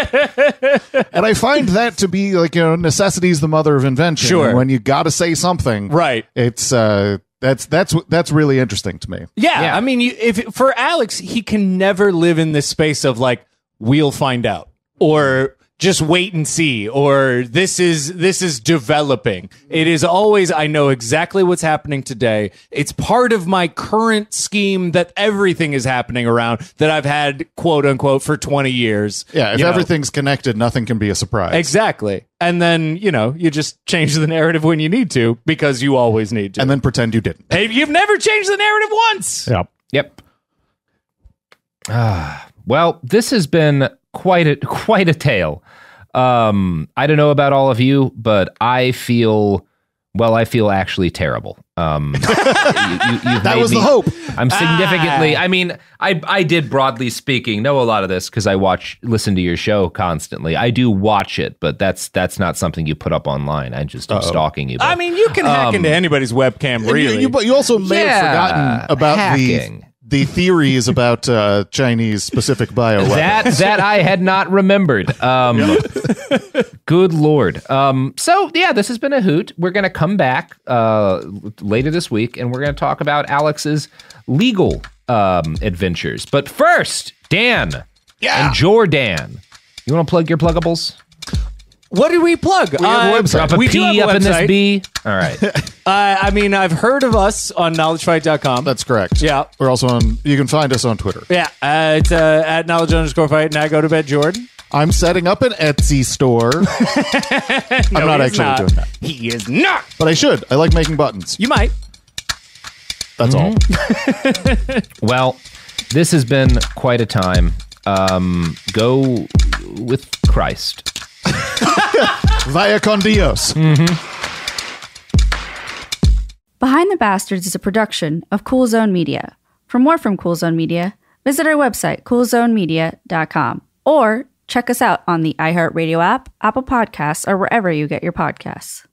And I find that to be like, necessity is the mother of invention. Sure. And when you got to say something, right? It's that's really interesting to me. Yeah. I mean, for Alex, he can never live in this space of like, we'll find out, or just wait and see, or this is developing. It is always, I know exactly what's happening today. It's part of my current scheme that everything is happening around that I've had, quote unquote, for 20 years. Yeah, if everything's connected, nothing can be a surprise. Exactly. And then, you just change the narrative when you need to, because you always need to. And then pretend you didn't. Hey, you've never changed the narrative once. Yep. Well, this has been quite a tale. I don't know about all of you, but I feel actually terrible. That was the hope. I'm significantly. I mean, I did, broadly speaking, know a lot of this because I listen to your show constantly. I do watch it, but that's not something you put up online. I just am stalking you. But, I mean, you can hack into anybody's webcam, really. But you also may have forgotten about hacking. The theories about Chinese specific bioweapons. That I had not remembered. Good Lord. So, this has been a hoot. We're going to come back later this week, and we're going to talk about Alex's legal adventures. But first, Dan and Jordan, you want to plug your pluggables? What did we plug? We have a website. Drop a P up in this B. All right. I mean, I've heard of us on knowledgefight.com. That's correct. Yeah. We're also you can find us on Twitter. Yeah. It's at knowledge_fight, and I go to bed, Jordan. I'm setting up an Etsy store. I'm not actually doing that. He is not. But I should. I like making buttons. You might. That's all. Well, this has been quite a time. Go with Christ. Vaya con Dios. Behind the Bastards is a production of Cool Zone Media. For more from Cool Zone Media, visit our website, coolzonemedia.com, or check us out on the iHeartRadio app, Apple Podcasts, or wherever you get your podcasts.